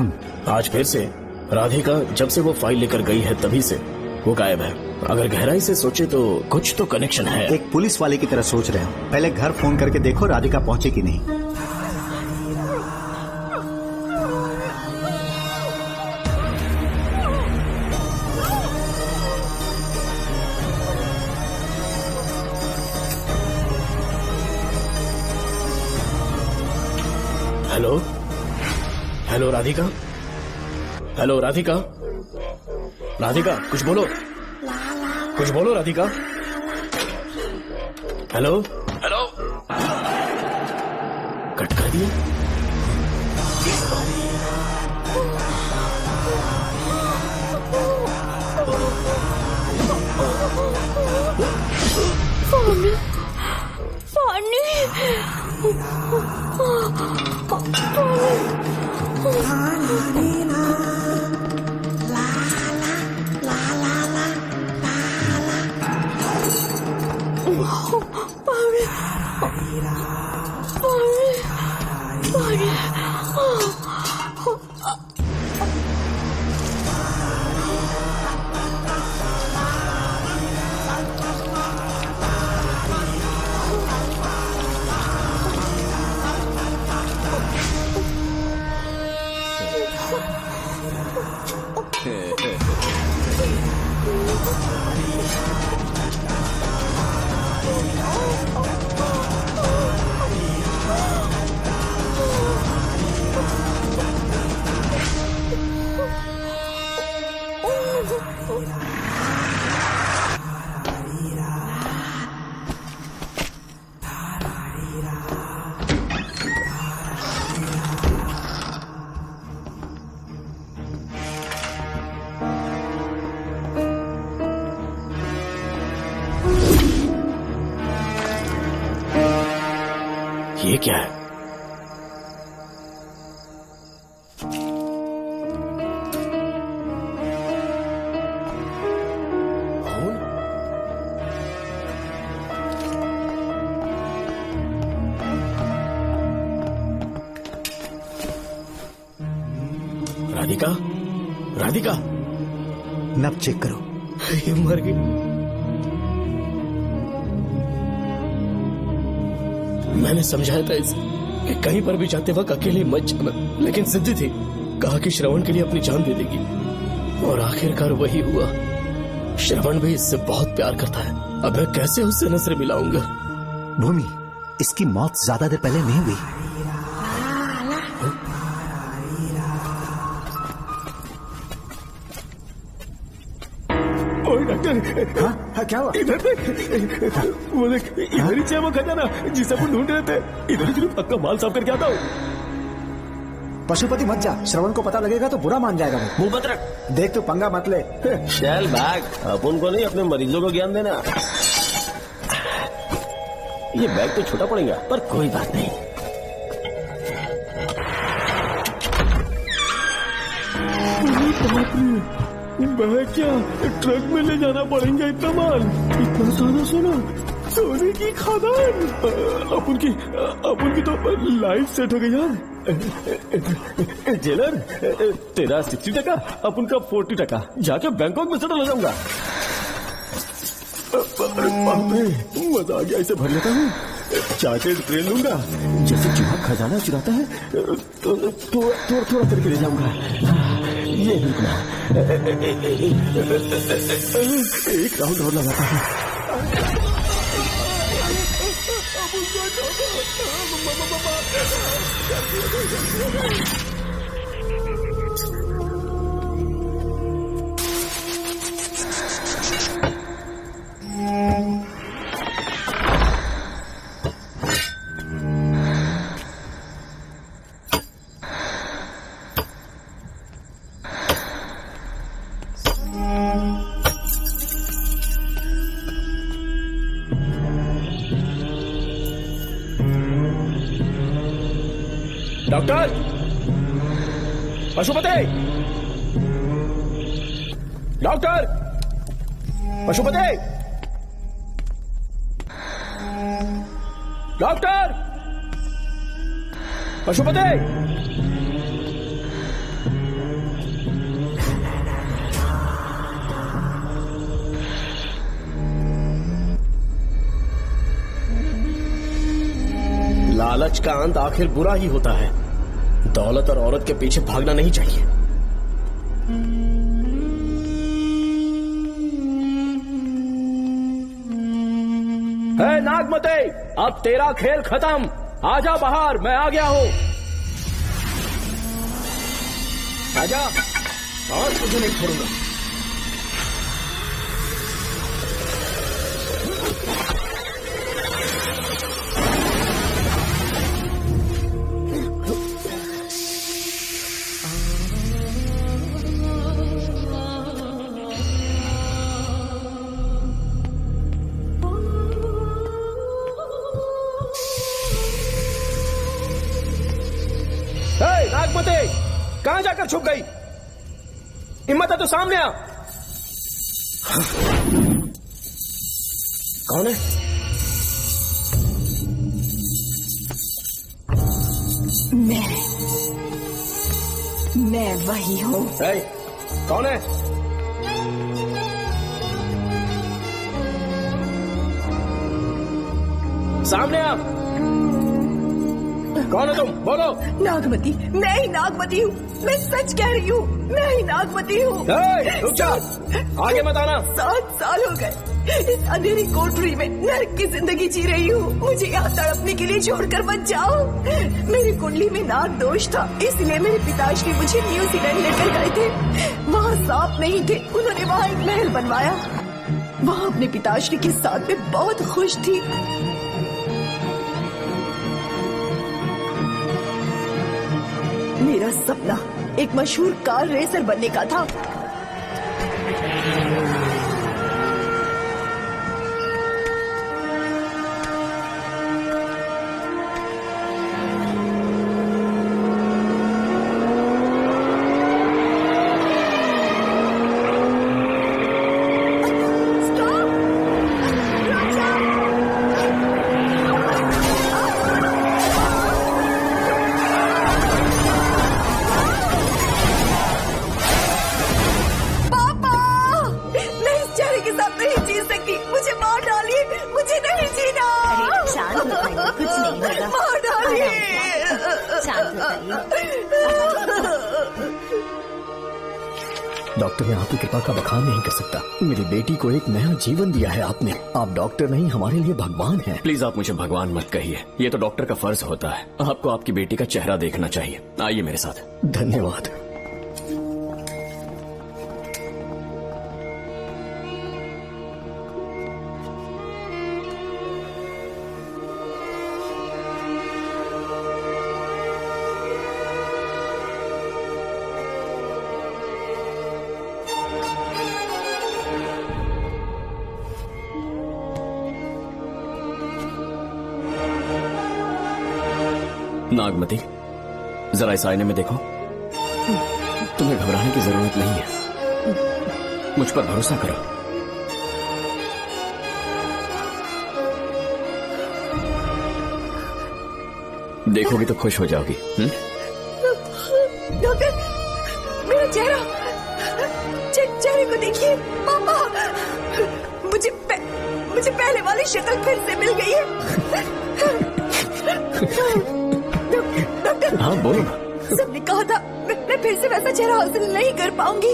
आज फिर से राधिका जब से वो फाइल लेकर गई है तभी से वो गायब है। अगर गहराई से सोचे तो कुछ तो कनेक्शन है। एक पुलिस वाले की तरह सोच रहे हो। पहले घर फोन करके देखो राधिका पहुंचे कि नहीं। Hello hello Radhika, hello Radhika, Radhika कुछ बोलो, कुछ बोलो राधिका। हेलो हेलो, कट कर दिया। ये क्या है? राधिका, राधिका, नब चेक करो। ये मर गई। मैंने समझाया था इसे कि कहीं पर भी जाते वक्त अकेले मत जाना, लेकिन जिद्दी थी। कहा कि श्रवण के लिए अपनी जान दे देगी, और आखिरकार वही हुआ। श्रवण भी इससे बहुत प्यार करता है। अब मैं कैसे उससे नजर मिलाऊंगा? भूमि, इसकी मौत ज्यादा देर पहले नहीं हुई। हाँ, क्या हुआ? इधर देख, वो देख, इधर ही है वो खजाना जिसे अपन ढूंढ रहे थे। इधर ही सिर्फ पक्का माल साफ करके आता हूँ। पशुपति मत जा, श्रवण को पता लगेगा तो बुरा मान जाएगा। मुंह मत रख। देख तू पंगा मत ले। चल बैग, अपन को नहीं अपने मरीजों को ज्ञान देना। ये बैग तो छोटा पड़ेगा, पर कोई बात नहीं। मैं क्या ट्रक में ले जाना पड़ेगा इतना माल? इतना सारा सोना, सोने की खदान। अपन की तो लाइफ सेट हो गई यार। जेलर, तेरा 60%, अपन का 40%। जाके बैंकॉक में सेटल हो जाऊंगा। मजा आ गया, इसे भर लेता हूँ। चार्टेड ट्रेन लूंगा, जैसे चूहा खजाना चुराता है तो थोड़ा थोड़ा करके ले जाऊंगा। ये रुकना, एक राउंड और लगाता हूँ। Doctor, Pashupati, doctor, Pashupati, doctor, Pashupati. लालच का अंत आखिर बुरा ही होता है। दौलत और औरत के पीछे भागना नहीं चाहिए। है नागमते, अब तेरा खेल खत्म। आजा बाहर, मैं आ गया हूं। आजा, और तुझे नहीं छोड़ूंगा। छुप गई? हिम्मत है तो सामने आ। कौन है? मैं वही हूँ। कौन है? सामने आ। कौन है तुम? बोलो। नागमती, मैं ही नागमती हूँ। मैं सच कह रही हूँ, मैं ही नागमती हूँ। रुक जा, आगे मत आना। 7 साल हो गए इस अंधेरी कोठरी में नर्क की जिंदगी जी रही हूँ। मुझे यहाँ तड़पने के लिए छोड़कर मत जाओ। मेरी कुंडली में नाग दोष था, इसलिए मेरे पिताश्री मुझे न्यूजीलैंड लेकर गए थे। वहाँ सांप नहीं थे, उन्होंने वहाँ एक महल बनवाया। वहाँ अपने पिताश्री के साथ में बहुत खुश थी। मेरा सपना एक मशहूर कार रेसर बनने का था। डॉक्टर, मैं आपकी कृपा का बखान नहीं कर सकता। मेरी बेटी को एक नया जीवन दिया है आपने। आप डॉक्टर नहीं, हमारे लिए भगवान हैं। प्लीज आप मुझे भगवान मत कहिए, ये तो डॉक्टर का फर्ज होता है। आपको आपकी बेटी का चेहरा देखना चाहिए। आइए मेरे साथ। धन्यवाद। नागमती, जरा इस आईने में देखो। तुम्हें घबराने की जरूरत नहीं है, मुझ पर भरोसा करो। देखोगी तो खुश हो जाओगी। डॉक्टर, मेरा चेहरा, चेहरे को देखिए। पापा, मुझे पहले वाली शक्ल फिर से मिल गई है। डॉक्टर, हाँ बोलो ना। सबने कहा था मैं फिर से वैसा चेहरा हासिल नहीं कर पाऊंगी।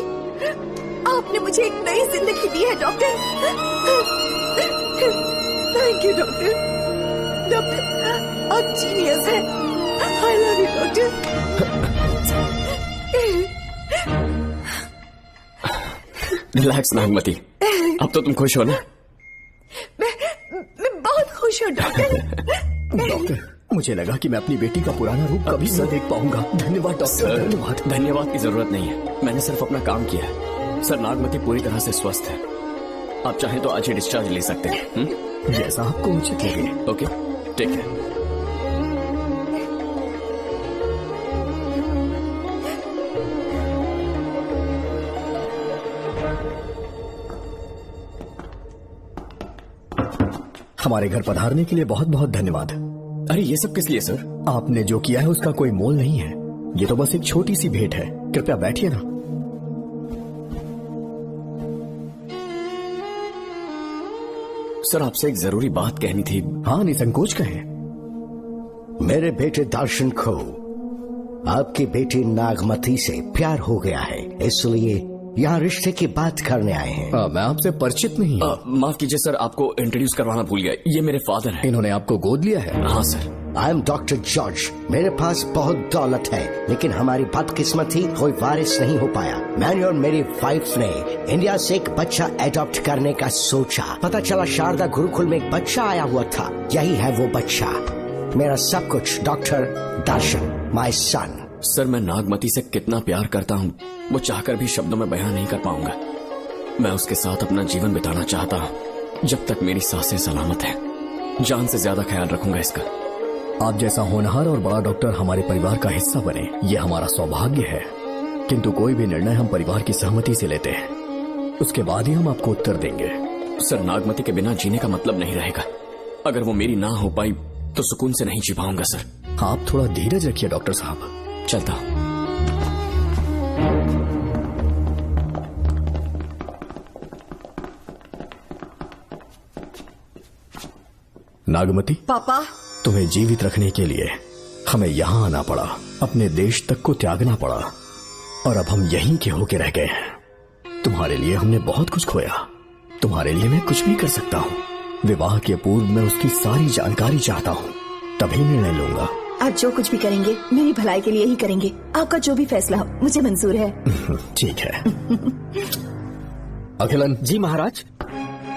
आपने मुझे एक नई जिंदगी दी है doctor. Thank you doctor. Doctor, आप जीनियस हैं। I love you doctor. Relax Nagmati, अब तो तुम खुश हो ना? मैं बहुत खुश हूँ डॉक्टर। डॉक्टर, मुझे लगा कि मैं अपनी बेटी का पुराना रूप कभी न देख पाऊंगा। धन्यवाद डॉक्टर, धन्यवाद। धन्यवाद की जरूरत नहीं है, मैंने सिर्फ अपना काम किया है। सर, नागमती पूरी तरह से स्वस्थ है। आप चाहें तो आज ही डिस्चार्ज ले सकते हैं। जैसा आपको उचित लगे। ओके, ठीक है। हमारे घर पधारने के लिए बहुत बहुत धन्यवाद। अरे ये सब किस लिए सर? आपने जो किया है उसका कोई मोल नहीं है। ये तो बस एक छोटी सी भेंट है। कृपया बैठिए ना। सर, आपसे एक जरूरी बात कहनी थी। हाँ, निसंकोच कहें। मेरे बेटे दर्शन को आपकी बेटी नागमती से प्यार हो गया है, इसलिए यहाँ रिश्ते की बात करने आए हैं। मैं आपसे परिचित नहीं हूँ। माफ कीजिए सर, आपको इंट्रोड्यूस करवाना भूल गया। ये मेरे फादर हैं। इन्होंने आपको गोद लिया है? हाँ sir. I am doctor George. मेरे पास बहुत दौलत है, लेकिन हमारी बदकिस्मती कोई वारिस नहीं हो पाया। मैंने और मेरी वाइफ ने इंडिया से एक बच्चा एडॉप्ट करने का सोचा। पता चला शारदा गुरुकुल में एक बच्चा आया हुआ था। यही है वो बच्चा, मेरा सब कुछ। Doctor Darshan, my son. Sir, मैं नागमती से कितना प्यार करता हूँ वो चाहकर भी शब्दों में बयां नहीं कर पाऊंगा। मैं उसके साथ अपना जीवन बिताना चाहता हूँ जब तक मेरी सांसें सलामत हैं। जान से ज्यादा ख्याल रखूंगा इसका। आप जैसा होनहार और बड़ा डॉक्टर हमारे परिवार का हिस्सा बने, ये हमारा सौभाग्य है। किंतु कोई भी निर्णय हम परिवार की सहमति से लेते हैं, उसके बाद ही हम आपको उत्तर देंगे। सर, नागमती के बिना जीने का मतलब नहीं रहेगा। अगर वो मेरी ना हो पाई तो सुकून से नहीं जी पाऊंगा सर। आप थोड़ा धीरज रखिए डॉक्टर साहब। चलता हूं। नागमती, पापा, तुम्हें जीवित रखने के लिए हमें यहाँ आना पड़ा, अपने देश तक को त्यागना पड़ा, और अब हम यहीं के होके रह गए हैं। तुम्हारे लिए हमने बहुत कुछ खोया, तुम्हारे लिए मैं कुछ भी कर सकता हूँ। विवाह के पूर्व मैं उसकी सारी जानकारी चाहता हूँ, तभी निर्णय लूंगा। आप जो कुछ भी करेंगे मेरी भलाई के लिए ही करेंगे। आपका जो भी फैसला हो मुझे मंजूर है। ठीक है। अखिलन। जी महाराज।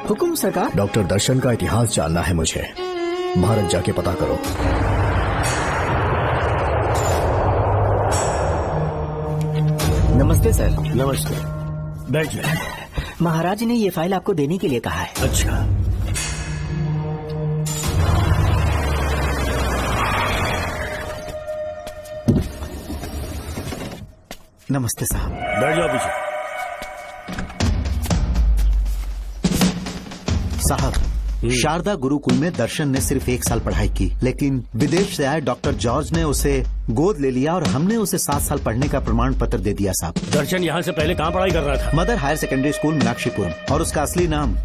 हुकुम सरकार। डॉक्टर दर्शन का इतिहास जानना है मुझे, भारत जाके पता करो। नमस्ते सर। नमस्ते, बैठ जाए। महाराज ने ये फाइल आपको देने के लिए कहा है। अच्छा, नमस्ते साहब। बैठ जाओ पीछे। साहब, शारदा गुरुकुल में दर्शन ने सिर्फ 1 साल पढ़ाई की, लेकिन विदेश से आए डॉक्टर जॉर्ज ने उसे गोद ले लिया और हमने उसे 7 साल पढ़ने का प्रमाण पत्र दे दिया साहब। दर्शन यहाँ से पहले कहाँ पढ़ाई कर रहा था? Mother Higher Secondary School Meenakshipuram, और उसका असली नाम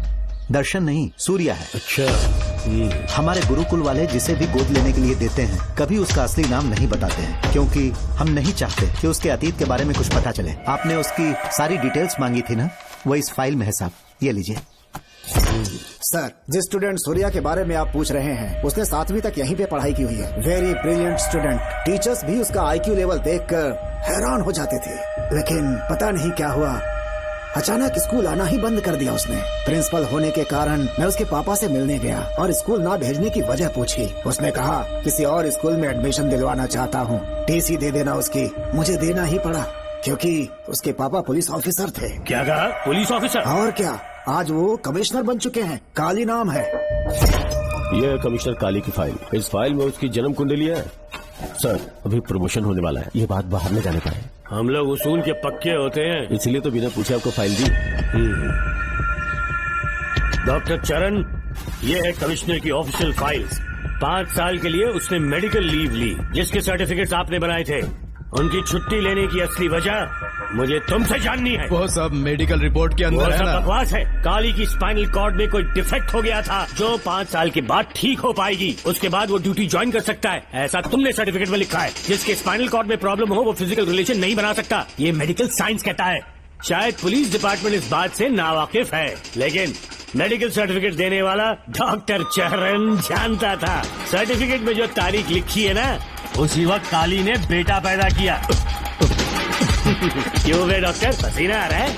दर्शन नहीं सूर्या है। अच्छा। हमारे गुरुकुल वाले जिसे भी गोद लेने के लिए देते हैं कभी उसका असली नाम नहीं बताते हैं, क्योंकि हम नहीं चाहते कि उसके अतीत के बारे में कुछ पता चले। आपने उसकी सारी डिटेल्स मांगी थी ना, वो इस फाइल में है साहब, ये लीजिए। सर, जिस स्टूडेंट सूर्या के बारे में आप पूछ रहे हैं उसने 7वीं तक यहीं पे पढ़ाई की हुई है। Very brilliant student. टीचर्स भी उसका IQ लेवल देखकर हैरान हो जाते थे, लेकिन पता नहीं क्या हुआ, अचानक स्कूल आना ही बंद कर दिया उसने। प्रिंसिपल होने के कारण मैं उसके पापा से मिलने गया और स्कूल ना भेजने की वजह पूछी। उसने कहा किसी और स्कूल में एडमिशन दिलवाना चाहता हूँ, TC दे देना उसकी। मुझे देना ही पड़ा क्योंकि उसके पापा पुलिस ऑफिसर थे। क्या कहा? Police officer? और क्या, आज वो कमिश्नर बन चुके हैं। काली नाम है। यह है कमिश्नर काली की फाइल। इस फाइल में उसकी जन्म कुंडली है। सर, अभी प्रमोशन होने वाला है, ये बात बाहर न जाने पाए। हम लोग उसूल के पक्के होते हैं, इसलिए तो बिना पूछे आपको फाइल दी। डॉक्टर चरण, ये है कमिश्नर की ऑफिशियल फाइल्स। 5 साल के लिए उसने मेडिकल लीव ली, जिसके सर्टिफिकेट्स आपने बनाए थे। उनकी छुट्टी लेने की असली वजह मुझे तुमसे जाननी है। वो सब मेडिकल रिपोर्ट के अंदर है ना? बकवास है। काली की स्पाइनल कॉर्ड में कोई डिफेक्ट हो गया था जो 5 साल के बाद ठीक हो पाएगी। उसके बाद वो ड्यूटी ज्वाइन कर सकता है, ऐसा तुमने सर्टिफिकेट में लिखा है। जिसके स्पाइनल कॉर्ड में प्रॉब्लम हो वो फिजिकल रिलेशन नहीं बना सकता, ये मेडिकल साइंस कहता है। शायद पुलिस डिपार्टमेंट इस बात से नावाकिफ है, लेकिन मेडिकल सर्टिफिकेट देने वाला डॉक्टर चरण जानता था। सर्टिफिकेट में जो तारीख लिखी है ना, उसी वक्त काली ने बेटा पैदा किया। क्यों बे डॉक्टर, पसीना आ रहा है?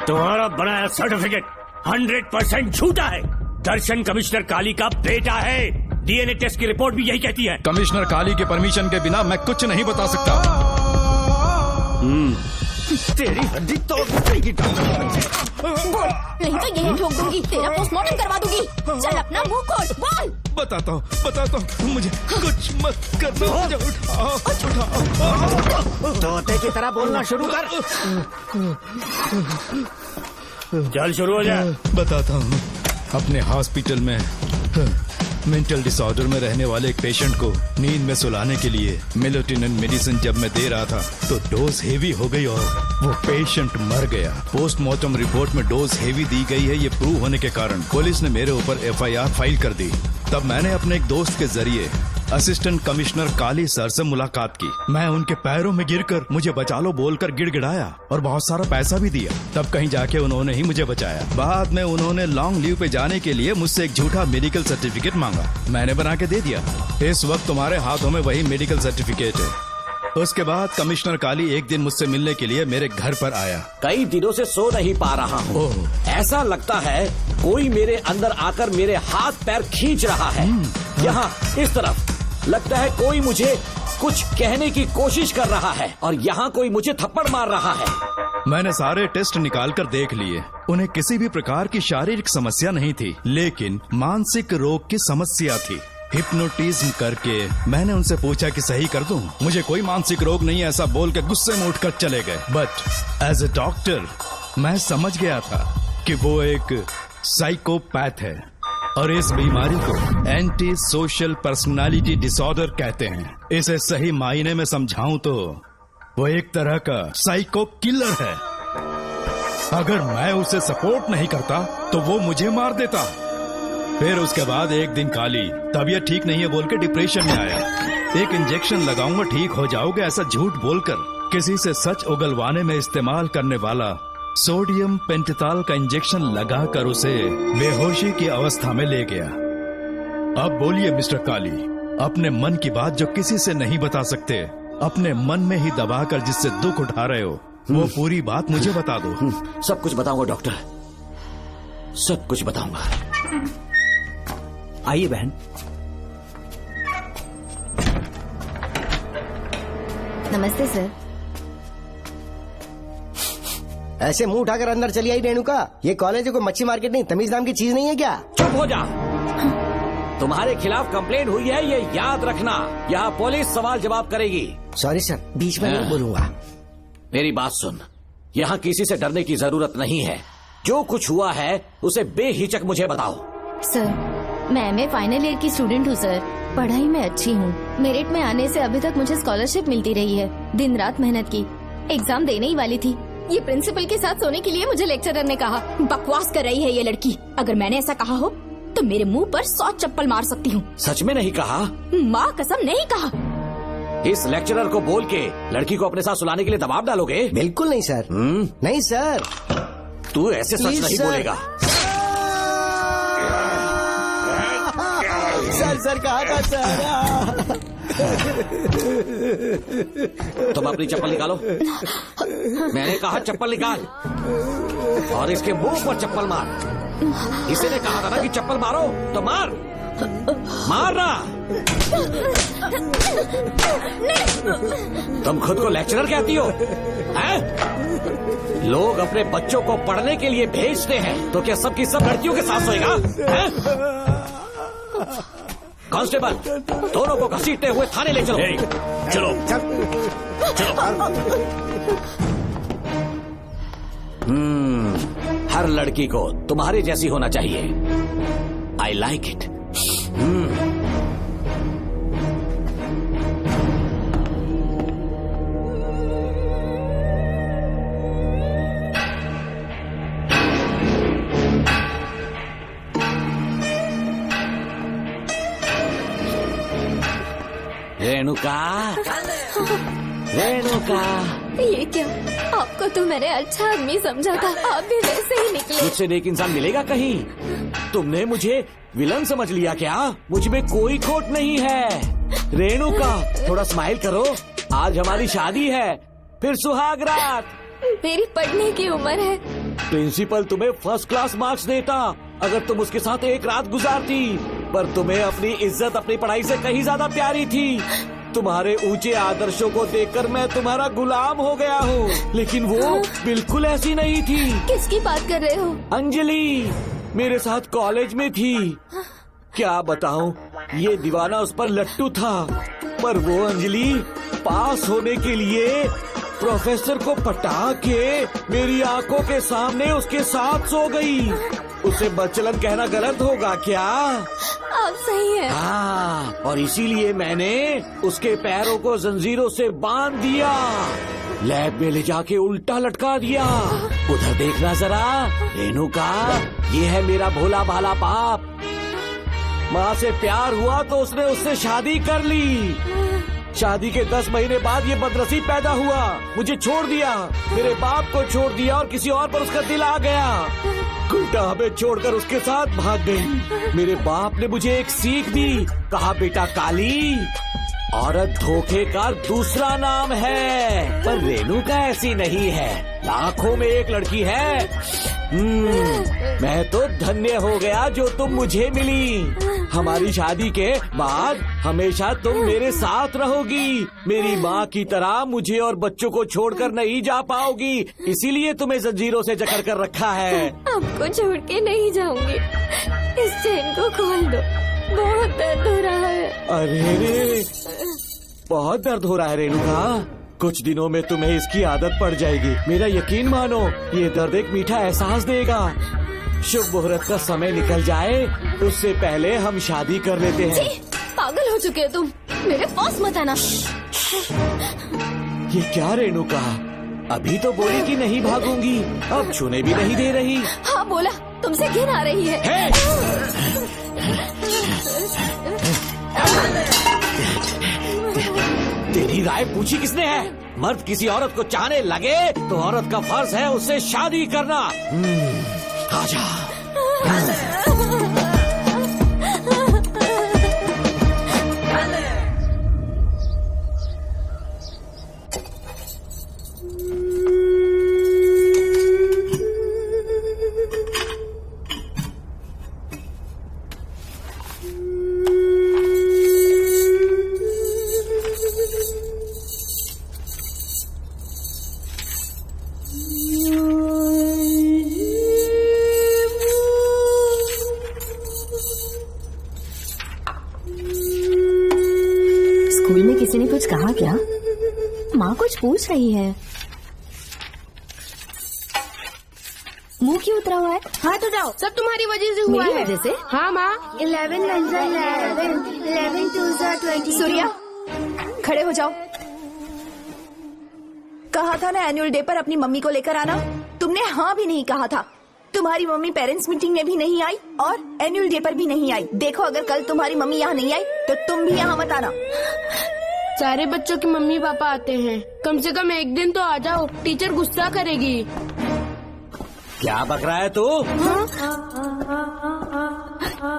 तुम्हारा बनाया सर्टिफिकेट 100% झूठा है। दर्शन कमिश्नर काली का बेटा है। DNA टेस्ट की रिपोर्ट भी यही कहती है। कमिश्नर काली के परमिशन के बिना मैं कुछ नहीं बता सकता। तेरी हड्डी तोड़ देगी। नहीं तो यही ठोक दूंगी, तेरा पोस्टमार्टम करवा दूंगी। चल अपना मुंह खोल, बोल। बताता हूँ, मुझे कुछ मत करना। मुझे उठाओ। तोते की तरह बोलना शुरू कर। चल शुरू हो जा। बताता हूँ, अपने हॉस्पिटल में मेंटल डिसऑर्डर में रहने वाले एक पेशेंट को नींद में सुलाने के लिए मेलेटोनिन मेडिसिन जब मैं दे रहा था तो डोज हेवी हो गई और वो पेशेंट मर गया। पोस्टमार्टम रिपोर्ट में डोज हेवी दी गई है, ये प्रूव होने के कारण पुलिस ने मेरे ऊपर FIR फाइल कर दी। तब मैंने अपने एक दोस्त के जरिए असिस्टेंट कमिश्नर काली सर से मुलाकात की। मैं उनके पैरों में गिरकर मुझे बचा लो बोलकर गिड़गिड़ाया और बहुत सारा पैसा भी दिया। तब कहीं जाके उन्होंने ही मुझे बचाया। बाद में उन्होंने लॉन्ग लीव पे जाने के लिए मुझसे एक झूठा मेडिकल सर्टिफिकेट मांगा, मैंने बना के दे दिया। इस वक्त तुम्हारे हाथों में वही मेडिकल सर्टिफिकेट है। उसके बाद कमिश्नर काली एक दिन मुझसे मिलने के लिए मेरे घर पर आया। कई दिनों से सो नहीं पा रहा हूँ। ऐसा लगता है कोई मेरे अंदर आकर मेरे हाथ पैर खींच रहा है। यहाँ इस तरफ लगता है कोई मुझे कुछ कहने की कोशिश कर रहा है और यहाँ कोई मुझे थप्पड़ मार रहा है। मैंने सारे टेस्ट निकाल कर देख लिए, उन्हें किसी भी प्रकार की शारीरिक समस्या नहीं थी, लेकिन मानसिक रोग की समस्या थी। हिप्नोटिज्म करके मैंने उनसे पूछा कि सही कर दूं। मुझे कोई मानसिक रोग नहीं है ऐसा बोल के गुस्से में उठकर चले गए। बट एज ए डॉक्टर मैं समझ गया था कि वो एक साइकोपैथ है और इस बीमारी को एंटी सोशल पर्सनालिटी डिसऑर्डर कहते हैं। इसे सही मायने में समझाऊं तो वो एक तरह का साइको किलर है। अगर मैं उसे सपोर्ट नहीं करता तो वो मुझे मार देता। फिर उसके बाद एक दिन काली तबीयत ठीक नहीं है बोल के डिप्रेशन में आया। एक इंजेक्शन लगाऊंगा ठीक हो जाओगे ऐसा झूठ बोलकर किसी से सच उगलवाने में इस्तेमाल करने वाला सोडियम पेंटोथॉल का इंजेक्शन लगाकर उसे बेहोशी की अवस्था में ले गया। अब बोलिए मिस्टर काली, अपने मन की बात जो किसी से नहीं बता सकते, अपने मन में ही दबाकर जिससे दुख उठा रहे हो, वो पूरी बात मुझे बता दो। सब कुछ बताऊंगा डॉक्टर, सब कुछ बताऊंगा। आइए बहन। नमस्ते सर। ऐसे मुंह उठाकर अंदर चली आई रेणुका। ये कॉलेज है कोई मच्छी मार्केट नहीं, तमीज नाम की चीज नहीं है क्या? चुप हो जा। तुम्हारे खिलाफ कंप्लेंट हुई है ये याद रखना। यहाँ पुलिस सवाल जवाब करेगी। सॉरी सर, बीच में नहीं बोलूंगा। मेरी बात सुन, यहाँ किसी से डरने की जरूरत नहीं है। जो कुछ हुआ है उसे बेहिचक मुझे बताओ। सर मैं एमए फाइनल ईयर की स्टूडेंट हूँ सर। पढ़ाई में अच्छी हूँ। मेरिट में आने से अभी तक मुझे स्कॉलरशिप मिलती रही है। दिन रात मेहनत की, एग्जाम देने ही वाली थी। ये प्रिंसिपल के साथ सोने के लिए मुझे लेक्चरर ने कहा। बकवास कर रही है ये लड़की। अगर मैंने ऐसा कहा हो तो मेरे मुंह पर 100 चप्पल मार सकती हूँ। सच में नहीं कहा? माँ कसम नहीं कहा। इस लेक्चरर को बोल के लड़की को अपने साथ सुलाने के लिए दबाव डालोगे? बिल्कुल नहीं सर। नहीं सर। तू ऐसे सच नहीं बोलेगा। सर कहा था सर। तुम अपनी चप्पल निकालो। मैंने कहा चप्पल निकाल और इसके मुंह पर चप्पल मार। इसी ने कहा था ना कि चप्पल मारो तो मार। मारना। तुम खुद को लेक्चरर कहती हो हैं? लोग अपने बच्चों को पढ़ने के लिए भेजते हैं तो क्या सबकी सब लड़कियों के साथ सोएगा? कांस्टेबल, दोनों को घसीटते हुए थाने ले चलो। चलो हर लड़की को तुम्हारे जैसी होना चाहिए। I like it. Renuka, Renuka. ये क्या? आपको तो मैंने अच्छा आदमी समझा था, आप भी वैसे ही निकले। मुझसे नेक इंसान मिलेगा कहीं? तुमने मुझे विलन समझ लिया क्या? मुझ में कोई खोट नहीं है। रेणुका, थोड़ा स्माइल करो। आज हमारी शादी है, फिर सुहाग रात। मेरी पढ़ने की उम्र है। प्रिंसिपल तुम्हें फर्स्ट क्लास मार्क्स देता अगर तुम उसके साथ एक रात गुजारती, पर तुम्हें अपनी इज्जत अपनी पढ़ाई से कहीं ज्यादा प्यारी थी। तुम्हारे ऊंचे आदर्शों को देखकर मैं तुम्हारा गुलाम हो गया हूँ, लेकिन वो बिल्कुल ऐसी नहीं थी। किसकी बात कर रहे हो? अंजलि मेरे साथ कॉलेज में थी। क्या बताऊँ, ये दीवाना उस पर लट्टू था, पर वो अंजलि पास होने के लिए प्रोफेसर को पटा के मेरी आंखों के सामने उसके साथ सो गई। उसे बदचलन कहना गलत होगा क्या? आप सही हैं। हाँ, और इसीलिए मैंने उसके पैरों को जंजीरों से बांध दिया, लैब में ले जाके उल्टा लटका दिया। उधर देखना जरा रेणुका, ये है मेरा भोला भाला बाप। माँ से प्यार हुआ तो उसने उससे शादी कर ली। शादी के 10 महीने बाद ये बदनसीब पैदा हुआ, मुझे छोड़ दिया, मेरे बाप को छोड़ दिया और किसी और पर उसका दिल आ गया। उल्टा हमें छोड़कर उसके साथ भाग गई। मेरे बाप ने मुझे एक सीख दी, कहा बेटा काली, औरत धोखे का दूसरा नाम है, पर रेणुका ऐसी नहीं है, लाखों में एक लड़की है। मैं तो धन्य हो गया जो तुम मुझे मिली। हमारी शादी के बाद हमेशा तुम मेरे साथ रहोगी। मेरी माँ की तरह मुझे और बच्चों को छोड़कर नहीं जा पाओगी, इसीलिए तुम्हें जंजीरों से जकड़ कर रखा है। आपको छोड़ के नहीं जाऊंगी। इस चेन को खोल दो, बहुत दर्द हो रहा है। अरे रे, बहुत दर्द हो रहा है रेणुका। कुछ दिनों में तुम्हें इसकी आदत पड़ जाएगी। मेरा यकीन मानो, ये दर्द एक मीठा एहसास देगा। शुभ मुहूर्त का समय निकल जाए उससे पहले हम शादी कर लेते हैं। पागल हो चुके हो तुम, मेरे पास मत आना। ये क्या रेणुका, अभी तो बोली कि नहीं भागूंगी, अब छूने भी नहीं दे रही। हाँ बोला, तुमसे घिन आ रही है। तेरी राय पूछी किसने है? मर्द किसी औरत को चाहने लगे तो औरत का फर्ज है उससे शादी करना। आजा। स्कूल में किसी ने कुछ कहा क्या? माँ कुछ पूछ रही है। मुंह क्यों उतरा हुआ है? हाथ उठाओ, सब तुम्हारी वजह से हुआ मेरी है। वजह से? हाँ माँ। 11 2 20। सूर्या, खड़े हो जाओ। कहा था ना एनुअल डे पर अपनी मम्मी को लेकर आना, तुमने हाँ भी नहीं कहा था। तुम्हारी मम्मी पेरेंट्स मीटिंग में भी नहीं आई और एनुअल डे पर भी नहीं आई। देखो, अगर कल तुम्हारी मम्मी यहाँ नहीं आई तो तुम भी यहाँ मत आना। सारे बच्चों के मम्मी पापा आते हैं, कम से कम एक दिन तो आ जाओ, टीचर गुस्सा करेगी। क्या बक रहा है तू?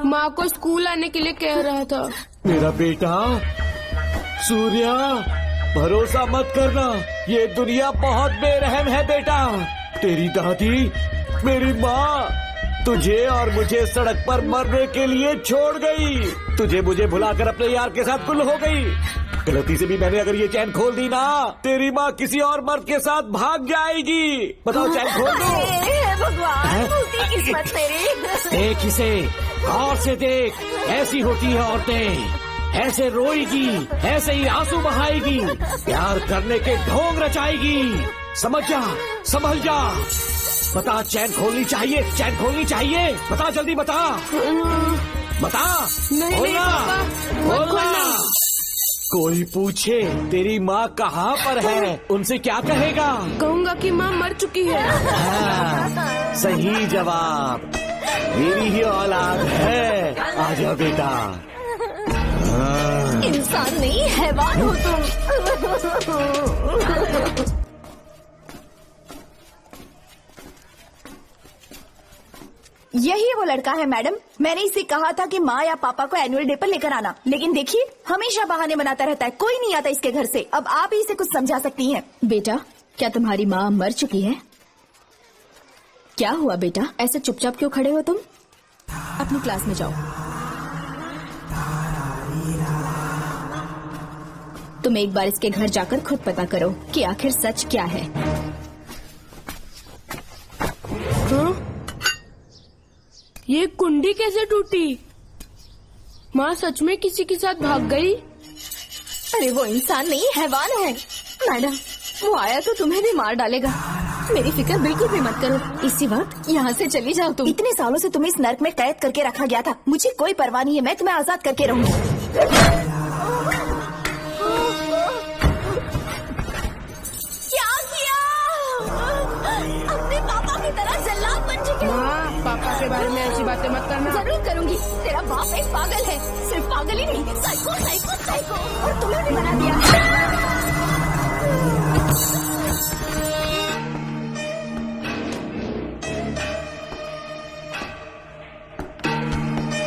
माँ को स्कूल आने के लिए कह रहा था। मेरा बेटा सूर्या, भरोसा मत करना, ये दुनिया बहुत बेरहम है बेटा। तेरी दादी, मेरी माँ तुझे और मुझे सड़क पर मरने के लिए छोड़ गई। तुझे मुझे भुलाकर अपने यार के साथ गुल हो गई। गलती से भी मैंने अगर ये चैन खोल दी ना, तेरी माँ किसी और मर्द के साथ भाग जाएगी। बताओ, चैन खोल दो। भगवान, किस्मत तेरी। देख इसे, गौर से देख, ऐसी होती है औरतें, ऐसे रोएगी, ऐसे ही आंसू बहाएगी, प्यार करने के ढोंग रचाएगी। समझ जा, संभल जा। बता, चैन खोलनी चाहिए, चैन खोलनी चाहिए। बता, जल्दी बता, बता। नहीं, बोलना, बोलना। कोई पूछे तेरी माँ कहाँ पर है, उनसे क्या कहेगा? कहूँगा कि माँ मर चुकी है। हाँ, सही जवाब, मेरी ही औलाद है। आजा बेटा। इंसान नहीं, हैवान हो तुम। यही वो लड़का है मैडम। मैंने इसे कहा था कि माँ या पापा को एनुअल डे पर लेकर आना, लेकिन देखिए हमेशा बहाने बनाता रहता है, कोई नहीं आता इसके घर से। अब आप ही इसे कुछ समझा सकती हैं। बेटा, क्या तुम्हारी माँ मर चुकी है? क्या हुआ बेटा, ऐसे चुपचाप क्यों खड़े हो तुम? अपनी क्लास में जाओ। तुम एक बार इसके घर जाकर खुद पता करो कि आखिर सच क्या है। ये कुंडी कैसे टूटी? माँ सच में किसी के साथ भाग गई? अरे वो इंसान नहीं, हैवान है। मैडम, वो आया तो तुम्हें भी मार डालेगा। मेरी फिक्र बिल्कुल भी मत करो। इसी वक्त यहाँ से चली जाओ तुम। इतने सालों से तुम्हें इस नर्क में कैद करके रखा गया था, मुझे कोई परवाह नहीं है, मैं तुम्हें आजाद करके रहूंगी। पापा के बारे में ऐसी बातें मत करना। जरूर करूंगी। तेरा बाप एक पागल है, सिर्फ पागल ही नहीं, साइको साइको साइको, और तुम्हें भी बना दिया।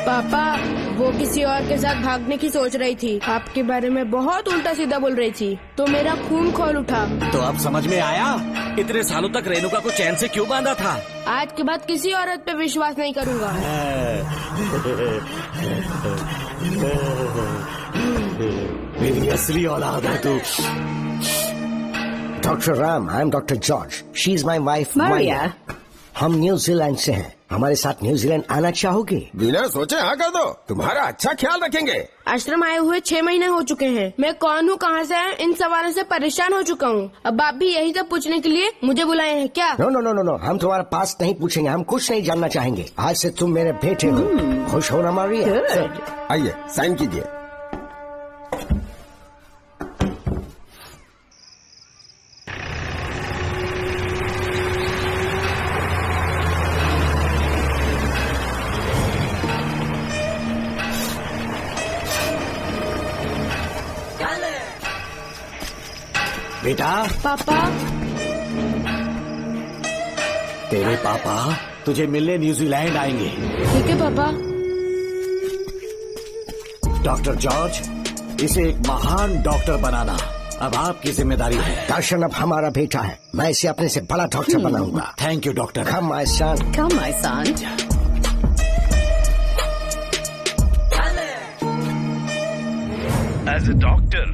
पापा, वो किसी और के साथ भागने की सोच रही थी, आपके बारे में बहुत उल्टा सीधा बोल रही थी, तो मेरा खून खौल उठा। तो अब समझ में आया इतने सालों तक रेणुका को चैन से क्यों बांधा था। आज के बाद किसी औरत पे विश्वास नहीं करूंगा। मेरी असली औलाद है तू। Doctor Ram, I am doctor George, she is my wife Maria. हम न्यूजीलैंड से हैं। हमारे साथ न्यूजीलैंड आना चाहोगे? बिना सोचे हाँ कर दो, तुम्हारा अच्छा ख्याल रखेंगे। आश्रम आए हुए 6 महीने हो चुके हैं। मैं कौन हूँ, कहाँ से है, इन सवालों से परेशान हो चुका हूँ। अब आप भी यही सब पूछने के लिए मुझे बुलाए हैं क्या? No no no no no, हम तुम्हारा पास नहीं पूछेंगे, हम कुछ नहीं जानना चाहेंगे। आज से तुम मेरे बेटे हो। खुश हो ना मारिया? आइए साइन कीजिए। बेटा। पापा। तेरे पापा तुझे मिलने न्यूजीलैंड आएंगे। ठीक है पापा। डॉक्टर जॉर्ज, इसे एक महान डॉक्टर बनाना अब आपकी जिम्मेदारी है। दर्शन अब हमारा बेटा है, मैं इसे अपने से बड़ा डॉक्टर बनाऊंगा। Thank you doctor. Come my son. Come my son. As a doctor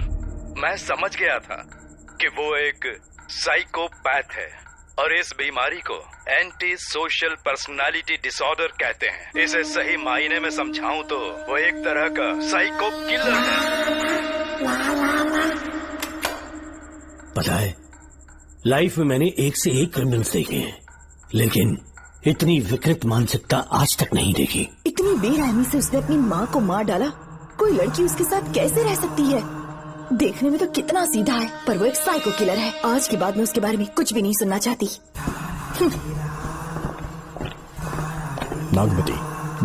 मैं समझ गया था कि वो एक साइकोपैथ है और इस बीमारी को एंटी सोशल पर्सनालिटी डिसऑर्डर कहते हैं। इसे सही मायने में समझाऊं तो वो एक तरह का साइको किलर है। पता है, लाइफ में मैंने एक से एक क्रिमिनल्स देखे हैं, लेकिन इतनी विकृत मानसिकता आज तक नहीं देखी। इतनी बेरहमी से उसने अपनी माँ को मार डाला। कोई लड़की उसके साथ कैसे रह सकती है? देखने में तो कितना सीधा है, पर वो एक साइको किलर है। आज के बाद मैं उसके बारे में कुछ भी नहीं सुनना चाहती। नागमती,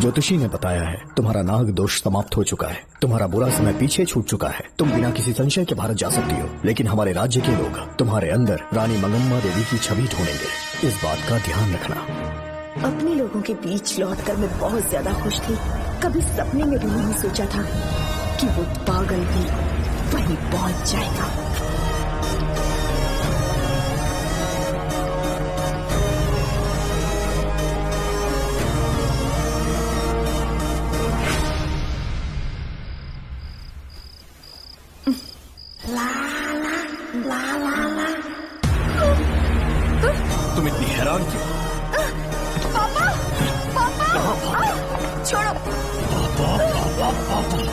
ज्योतिषी ने बताया है तुम्हारा नाग दोष समाप्त हो चुका है, तुम्हारा बुरा समय पीछे छूट चुका है, तुम बिना किसी संशय के भारत जा सकती हो। लेकिन हमारे राज्य के लोग तुम्हारे अंदर रानी मंगम्मा देवी की छवि ढूंढेंगे, इस बात का ध्यान रखना। अपने लोगों के बीच लौटकर मैं बहुत ज्यादा खुश थी। कभी सपने में भी नहीं सोचा था कि वो पागल भी वहीं पहुंच जाएगा। तुम इतनी हैरान क्यों? पापा, पापा, छोड़ो,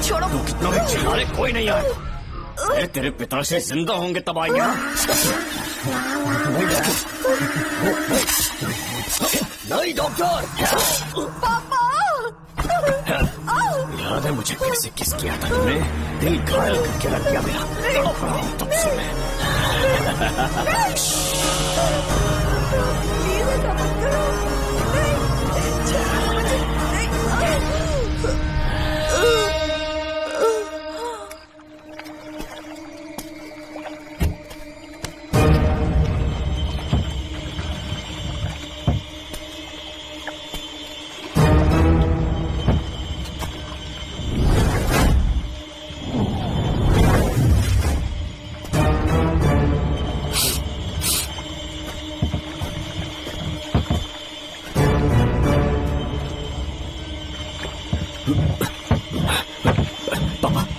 छोड़ो। तू कितना भी चिल्ला ले, कोई नहीं आए। अरे तेरे पिता से जिंदा होंगे तब आएंगे। नहीं डॉक्टर। पापा। याद है मुझे कैसे किस किया था तुमने? दिल घायल करके रख दिया मेरा। तड़प रहा हूं तब से मैं।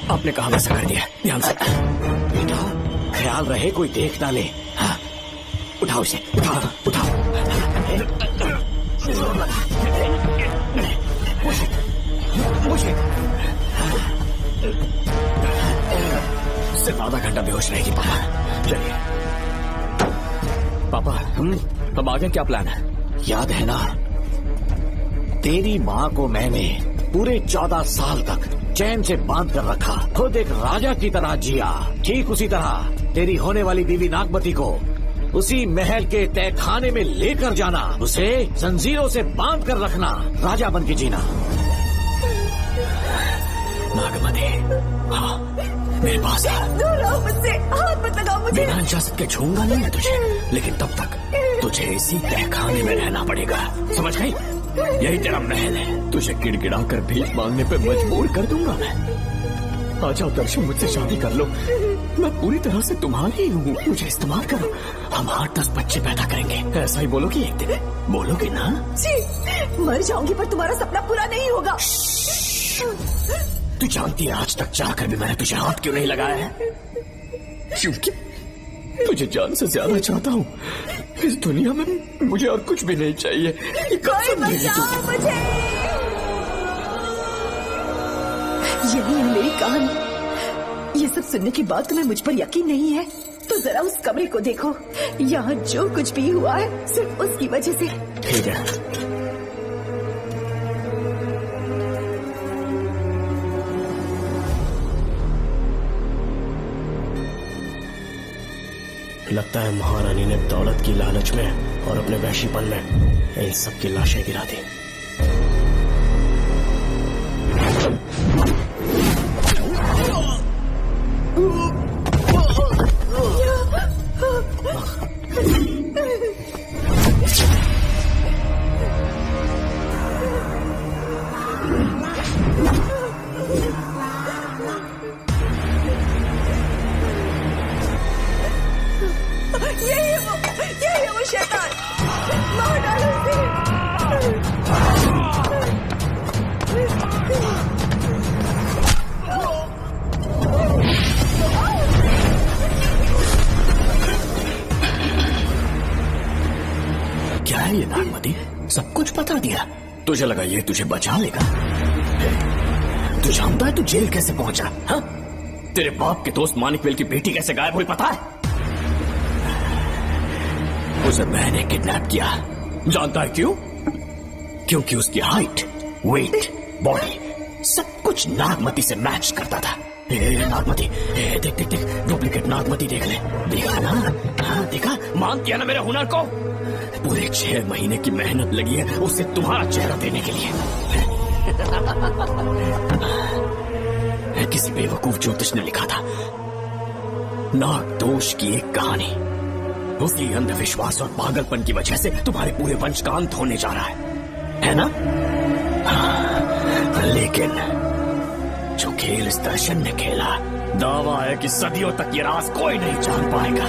आपने कहा वैसा कर दिया, ध्यान से। बेटा ख्याल रहे कोई देख ना ले। हाँ, उठाओ इसे, उठाओ उठाओ। सिर्फ आधा घंटा बेहोश रहेगी पापा। चलिए पापा, अब आगे क्या प्लान है? याद है ना, तेरी माँ को मैंने पूरे 14 साल तक चैन से बांध कर रखा, खुद एक राजा की तरह जिया। ठीक उसी तरह तेरी होने वाली बीवी नागमती को उसी महल के तहखाने में लेकर जाना, उसे जंजीरों से बांध कर रखना, राजा बन के जीना। नागमती, हाँ मेरे पास दूर रहो मुझसे, हाथ मत लगाओ मुझे। बिना इजाजत के छूंगा नहीं मैं तुझे, लेकिन तब तक तुझे इसी तहखाने में रहना पड़ेगा, समझ गई? यही तेरा महल है। तुझे गिड़गिड़ा कर भीख मांगने पे मजबूर कर दूंगा मैं। आ जाओ दर्शन, मुझसे शादी कर लो, मैं पूरी तरह से तुम्हारी ही हूँ, मुझे इस्तेमाल करो। हम 8-10 बच्चे पैदा करेंगे, ऐसा ही बोलोगी एक दिन? बोलोगी ना? जी, मर जाऊंगी पर तुम्हारा सपना पूरा नहीं होगा। तू जानती है आज तक चाहकर भी मैंने तुझे हाथ क्यों नहीं लगाया है? क्योंकि तुझे जान से ज्यादा चाहता हूँ, इस दुनिया में मुझे और कुछ भी नहीं चाहिए। कोई बचाओ मुझे। यही है मेरी कहानी। ये सब सुनने के बाद तुम्हें मुझ पर यकीन नहीं है तो जरा उस कमरे को देखो। यहाँ जो कुछ भी हुआ है सिर्फ उसकी वजह से। ठीक है। लगता है महारानी ने दौलत की लालच में और अपने वैशीपन में इन सब की लाशें गिरा दी। यही है वो शैतान। मार डालो क्या है ये नागमती? सब कुछ बता दिया। तुझे लगा ये तुझे बचा लेगा? तू जानता है तू जेल कैसे पहुंचा? हाँ? तेरे बाप के दोस्त मानिकवेल की बेटी कैसे गायब हुई पता है? उसे मैंने किडनैप किया। जानता है क्यों? क्योंकि उसकी हाइट, वेट, बॉडी सब कुछ नागमती से मैच करता था। नागमती, देख देख देख, डुप्लीकेट नागमती देख ले। देखा ना? हाँ देखा? मान किया ना मेरे हुनर को? पूरे 6 महीने की मेहनत लगी है उसे तुम्हारा चेहरा देने के लिए। किसी बेवकूफ ज्योतिष ने लिखा था नागदोष की एक कहानी। उसी अंधविश्वास और पागलपन की वजह से तुम्हारे पूरे वंश का अंत होने जा रहा है ना? लेकिन जो खेल इस दर्शन ने खेला, दावा है कि सदियों तक ये राज कोई नहीं जान पाएगा।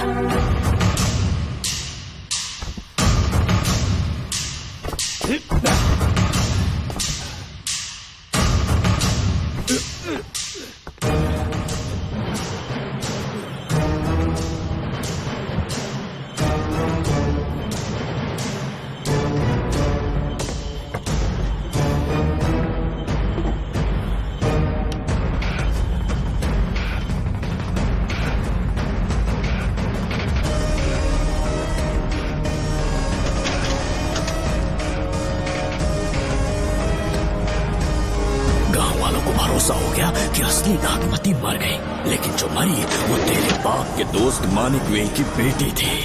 हो गया कि असली नागमती मर गई, लेकिन जो मरी वो तेरे बाप के दोस्त मानिकवेल की बेटी थी।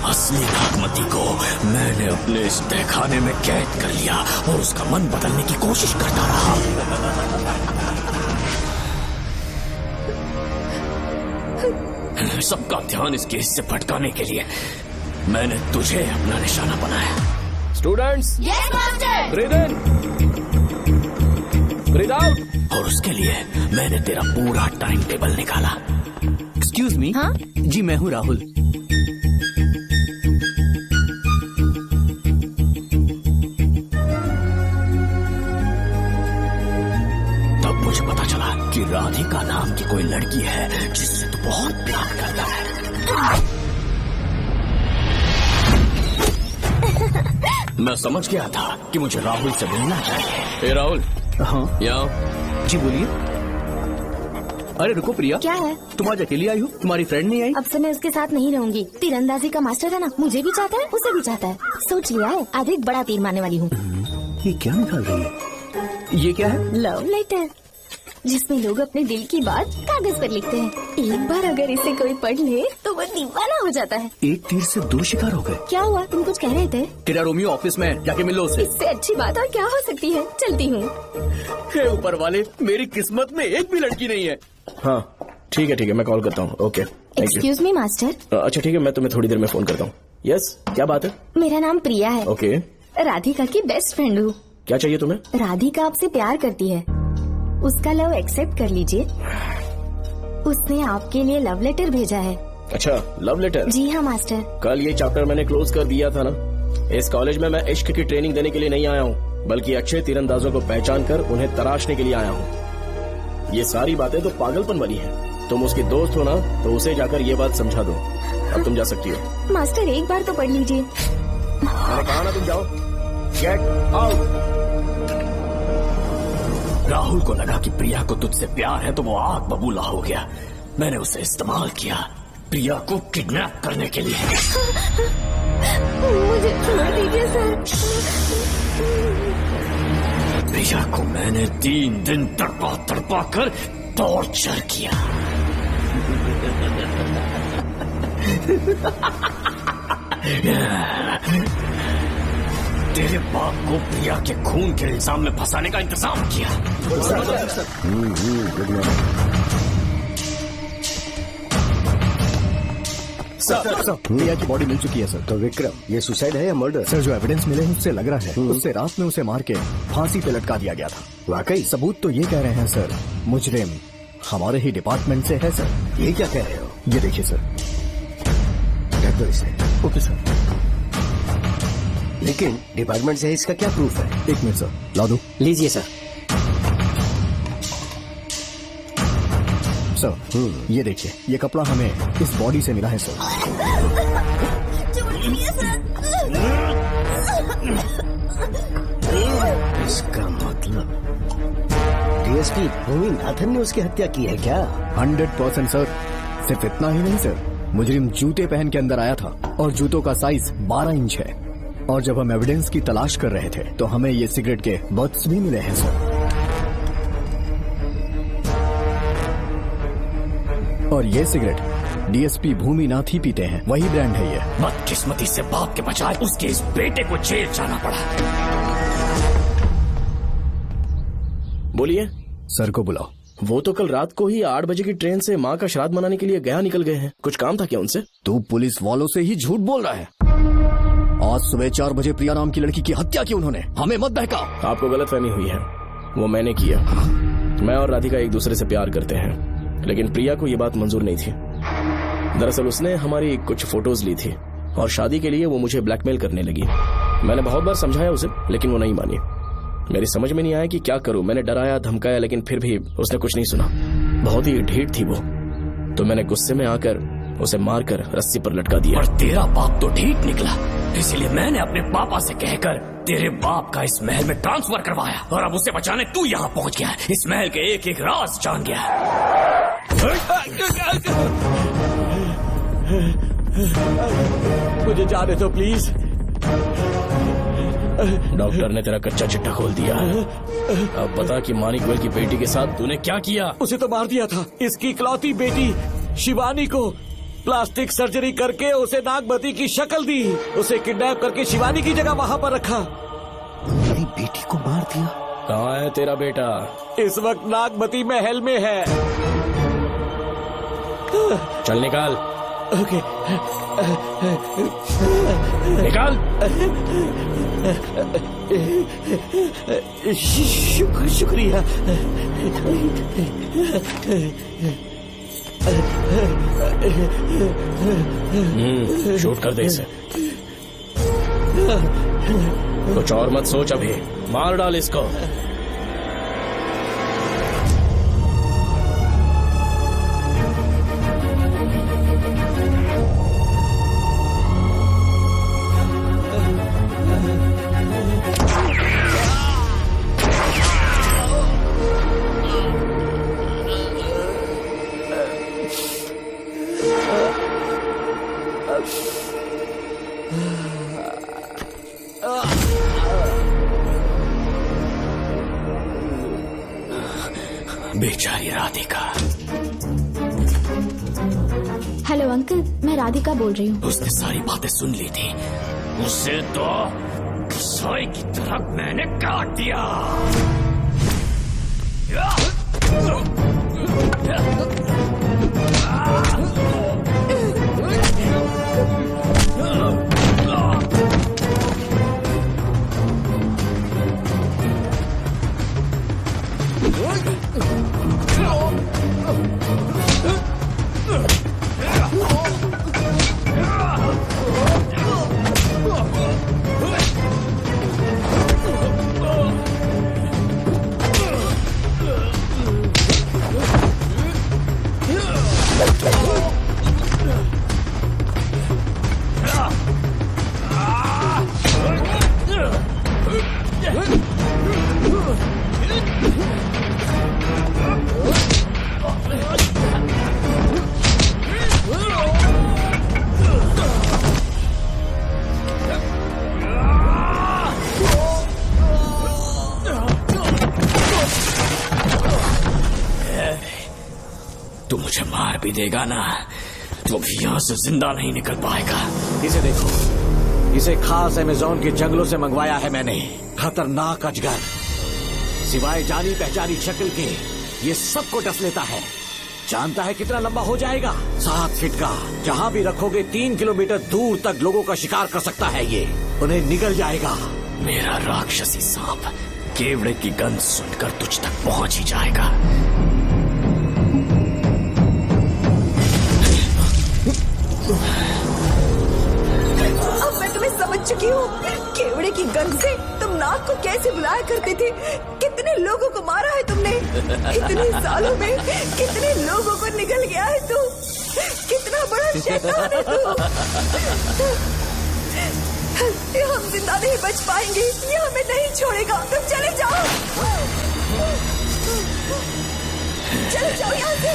असली नागमती को मैंने अपने इस तहखाने में कैद कर लिया और उसका मन बदलने की कोशिश करता रहा। सबका ध्यान इस केस से भटकाने के लिए मैंने तुझे अपना निशाना बनाया। Students, yes master. ब्रीथ इन, ब्रीथ आउट। और उसके लिए मैंने तेरा पूरा टाइम टेबल निकाला। Excuse me. हाँ? जी मैं हूँ राहुल। तब मुझे पता चला कि राधिका नाम की कोई लड़की है जिससे तू बहुत प्यार करता है। मैं समझ गया था कि मुझे राहुल से मिलना चाहिए। राहुल। हाँ यहाँ। जी बोलिए। अरे रुको प्रिया, क्या है? तुम आज अकेली आई हो? तुम्हारी फ्रेंड नहीं आई? अब से मैं उसके साथ नहीं रहूंगी। तीरंदाजी का मास्टर है ना, मुझे भी चाहता है उसे भी चाहता है। सोच लिया है, आज एक बड़ा तीर मारने वाली हूँ। ये क्या निकाल रही है? ये क्या है? लव लेटर, जिसमें लोग अपने दिल की बात कागज पर लिखते हैं। एक बार अगर इसे कोई पढ़ ले तो वो दीवाना हो जाता है। एक तीर से 2 शिकार हो गए। क्या हुआ? तुम कुछ कह रहे थे? तेरा रोमियो ऑफिस में, जाके मिलो उससे। इससे अच्छी बात और क्या हो सकती है। चलती हूँ। हे ऊपर वाले, मेरी किस्मत में एक भी लड़की नहीं है। हाँ ठीक है मैं कॉल करता हूँ। Okay excuse me master. अच्छा ठीक है, मैं तुम्हें थोड़ी देर में फोन करता हूँ। यस, क्या बात है? मेरा नाम प्रिया है। ओके। राधिका की बेस्ट फ्रेंड हूँ। क्या चाहिए तुम्हें? राधिका आपसे प्यार करती है, उसका लव एक्सेप्ट कर लीजिए। उसने आपके लिए लव लेटर भेजा है। अच्छा, लव लेटर? जी हाँ मास्टर। कल ये चैप्टर मैंने क्लोज कर दिया था ना। इस कॉलेज में मैं इश्क की ट्रेनिंग देने के लिए नहीं आया हूँ, बल्कि अच्छे तीरंदाजों को पहचान कर उन्हें तराशने के लिए आया हूँ। ये सारी बातें तो पागलपन वाली है। तुम उसकी दोस्त हो ना, तो उसे जाकर ये बात समझा दो। अब तुम जा सकती हो। मास्टर एक बार तो पढ़ लीजिए। मैंने कहा ना तुम जाओ। Get out. राहुल को लगा कि प्रिया को तुझसे प्यार है तो वो आग बबूला हो गया। मैंने उसे इस्तेमाल किया प्रिया को किडनैप करने के लिए। मुझे छोड़ दीजिए सर। प्रिया को मैंने 3 दिन तड़पा कर टॉर्चर किया। तेरे बाप को प्रिया के खून के इल्जाम में फंसाने का इंतजाम किया। सर, प्रिया की बॉडी मिल चुकी है सर। तो विक्रम ये सुसाइड है या मर्डर? सर जो एविडेंस मिले हैं उससे लग रहा है उससे रात में उसे मार के फांसी पे लटका दिया गया था। वाकई? सबूत तो ये कह रहे हैं सर, मुजरिम हमारे ही डिपार्टमेंट से है सर। ये क्या कह रहे हो? ये देखिए सर। दो इसे। Okay sir. लेकिन डिपार्टमेंट से इसका क्या प्रूफ है? 1 मिनट सर, ला दो। लीजिए सर। सर ये देखिए, ये कपड़ा हमें इस बॉडी से मिला है सर। इसका मतलब डीएसपी भूमि नाथन ने उसकी हत्या की है क्या? 100% सर। सिर्फ इतना ही नहीं सर, मुजरिम जूते पहन के अंदर आया था और जूतों का साइज 12 इंच है। और जब हम एविडेंस की तलाश कर रहे थे तो हमें ये सिगरेट के बट्स भी मिले हैं सर। और ये सिगरेट डीएसपी भूमि नाथ ही पीते हैं, वही ब्रांड है ये। बदकिस्मती से बाप के बजाय उसके इस बेटे को जेल जाना पड़ा। बोलिए। सर को बुलाओ। वो तो कल रात को ही 8 बजे की ट्रेन से माँ का श्राद्ध मनाने के लिए गया निकल गए हैं। कुछ काम था क्या उनसे? तू पुलिस वालों से ही झूठ बोल रहा है। आज सुबह 4 बजे प्रिया नाम की लड़की की हत्या की उन्होंने। हमें मत बहका। आपको गलतफहमी हुई है, वो मैंने किया। मैं और राधिका एक दूसरे से प्यार करते हैं, लेकिन प्रिया को ये बात मंजूर नहीं थी। दरअसल उसने हमारी कुछ फोटोज ली थी और शादी के लिए वो मुझे ब्लैकमेल करने लगी। मैंने बहुत बार समझाया उसे, लेकिन वो नहीं मानी। मेरी समझ में नहीं आया कि क्या करूं। मैंने डराया धमकाया, लेकिन फिर भी उसने कुछ नहीं सुना। बहुत ही ढीठ थी वो, तो मैंने गुस्से में आकर उसे मारकर रस्सी पर लटका दिया। और तेरा बाप तो ढीठ निकला, इसलिए मैंने अपने पापा से कहकर तेरे बाप का इस महल में ट्रांसफर करवाया। और अब उसे बचाने तू यहाँ पहुँच गया है। इस महल के एक एक राज जान गया है। मुझे जाने दो प्लीज। डॉक्टर ने तेरा कच्चा चिट्ठा खोल दिया। अब बता कि मानिक गोयल की बेटी के साथ तूने क्या किया? उसे तो मार दिया था। इसकी इकलौती बेटी शिवानी को प्लास्टिक सर्जरी करके उसे नागमती की शक्ल दी। उसे किडनैप करके शिवानी की जगह वहाँ पर रखा। मेरी बेटी को मार दिया? कहाँ है तेरा बेटा? इस वक्त नागमती महल में है। चल निकाल। ओके। निकाल। शुक्रिया। शूट कर दे इसे। कुछ और मत सोच, अभी मार डाल इसको। बेचारी राधिका। हेलो अंकल, मैं राधिका बोल रही हूँ। उसने सारी बातें सुन ली थी। उसे तो कसाई की तरह मैंने काट दिया। तू मुझे मार भी देगा ना तो भी यहाँ से जिंदा नहीं निकल पाएगा। इसे देखो, इसे खास अमेज़न के जंगलों से मंगवाया है मैंने। खतरनाक अजगर, सिवाय जानी पहचानी शक्ल के ये सबको डस लेता है। जानता है कितना लंबा हो जाएगा? 7 फीट का। जहाँ भी रखोगे 3 किलोमीटर दूर तक लोगों का शिकार कर सकता है ये। उन्हें निगल जाएगा। मेरा राक्षसी सांप केवड़े की गंध सुनकर तुझ तक पहुंच ही जाएगा। अब मैं तुम्हें समझ चुकी हूँ। केवड़े की गंध से तुम नाग को कैसे बुलाया करते थे। कितने लोगों को मारा है तुमने। इतने सालों में कितने लोगों को निगल गया है तू। कितना बड़ा शैतान है तू। हम जिंदा नहीं बच पाएंगे। ये हमें नहीं छोड़ेगा। तुम चले जाओ, चले जाओ यहाँ से।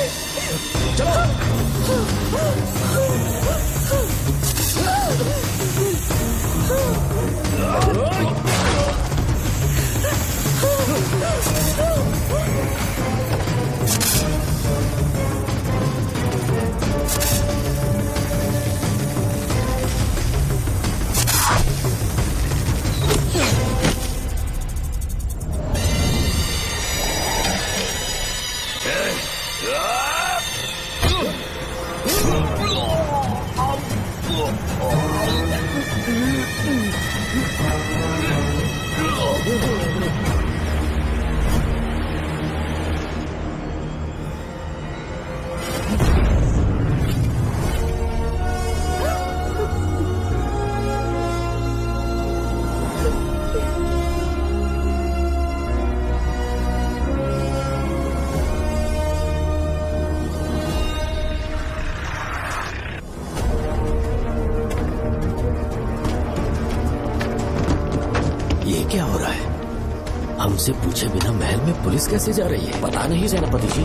क्या हो रहा है? हमसे पूछे बिना महल में पुलिस कैसे जा रही है? पता नहीं सेनापति जी।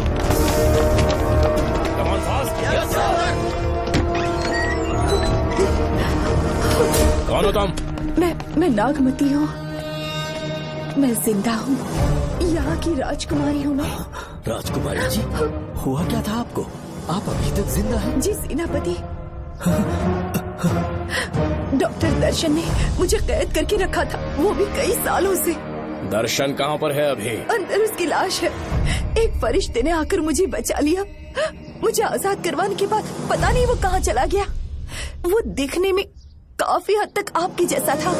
कौन हो तुम? मैं नागमती हूँ। मैं जिंदा हूँ। यहाँ की राजकुमारी हूँ मैं। राजकुमारी जी, हुआ क्या था आपको? आप अभी तक जिंदा हैं? जी सेनापति। डॉक्टर दर्शन ने मुझे कैद करके रखा था, वो भी कई सालों से। दर्शन कहाँ पर है अभी? अंदर उसकी लाश है। एक फरिश्ते ने आकर मुझे बचा लिया। मुझे आजाद करवाने के बाद पता नहीं वो कहाँ चला गया। वो दिखने में काफी हद तक आपकी जैसा था।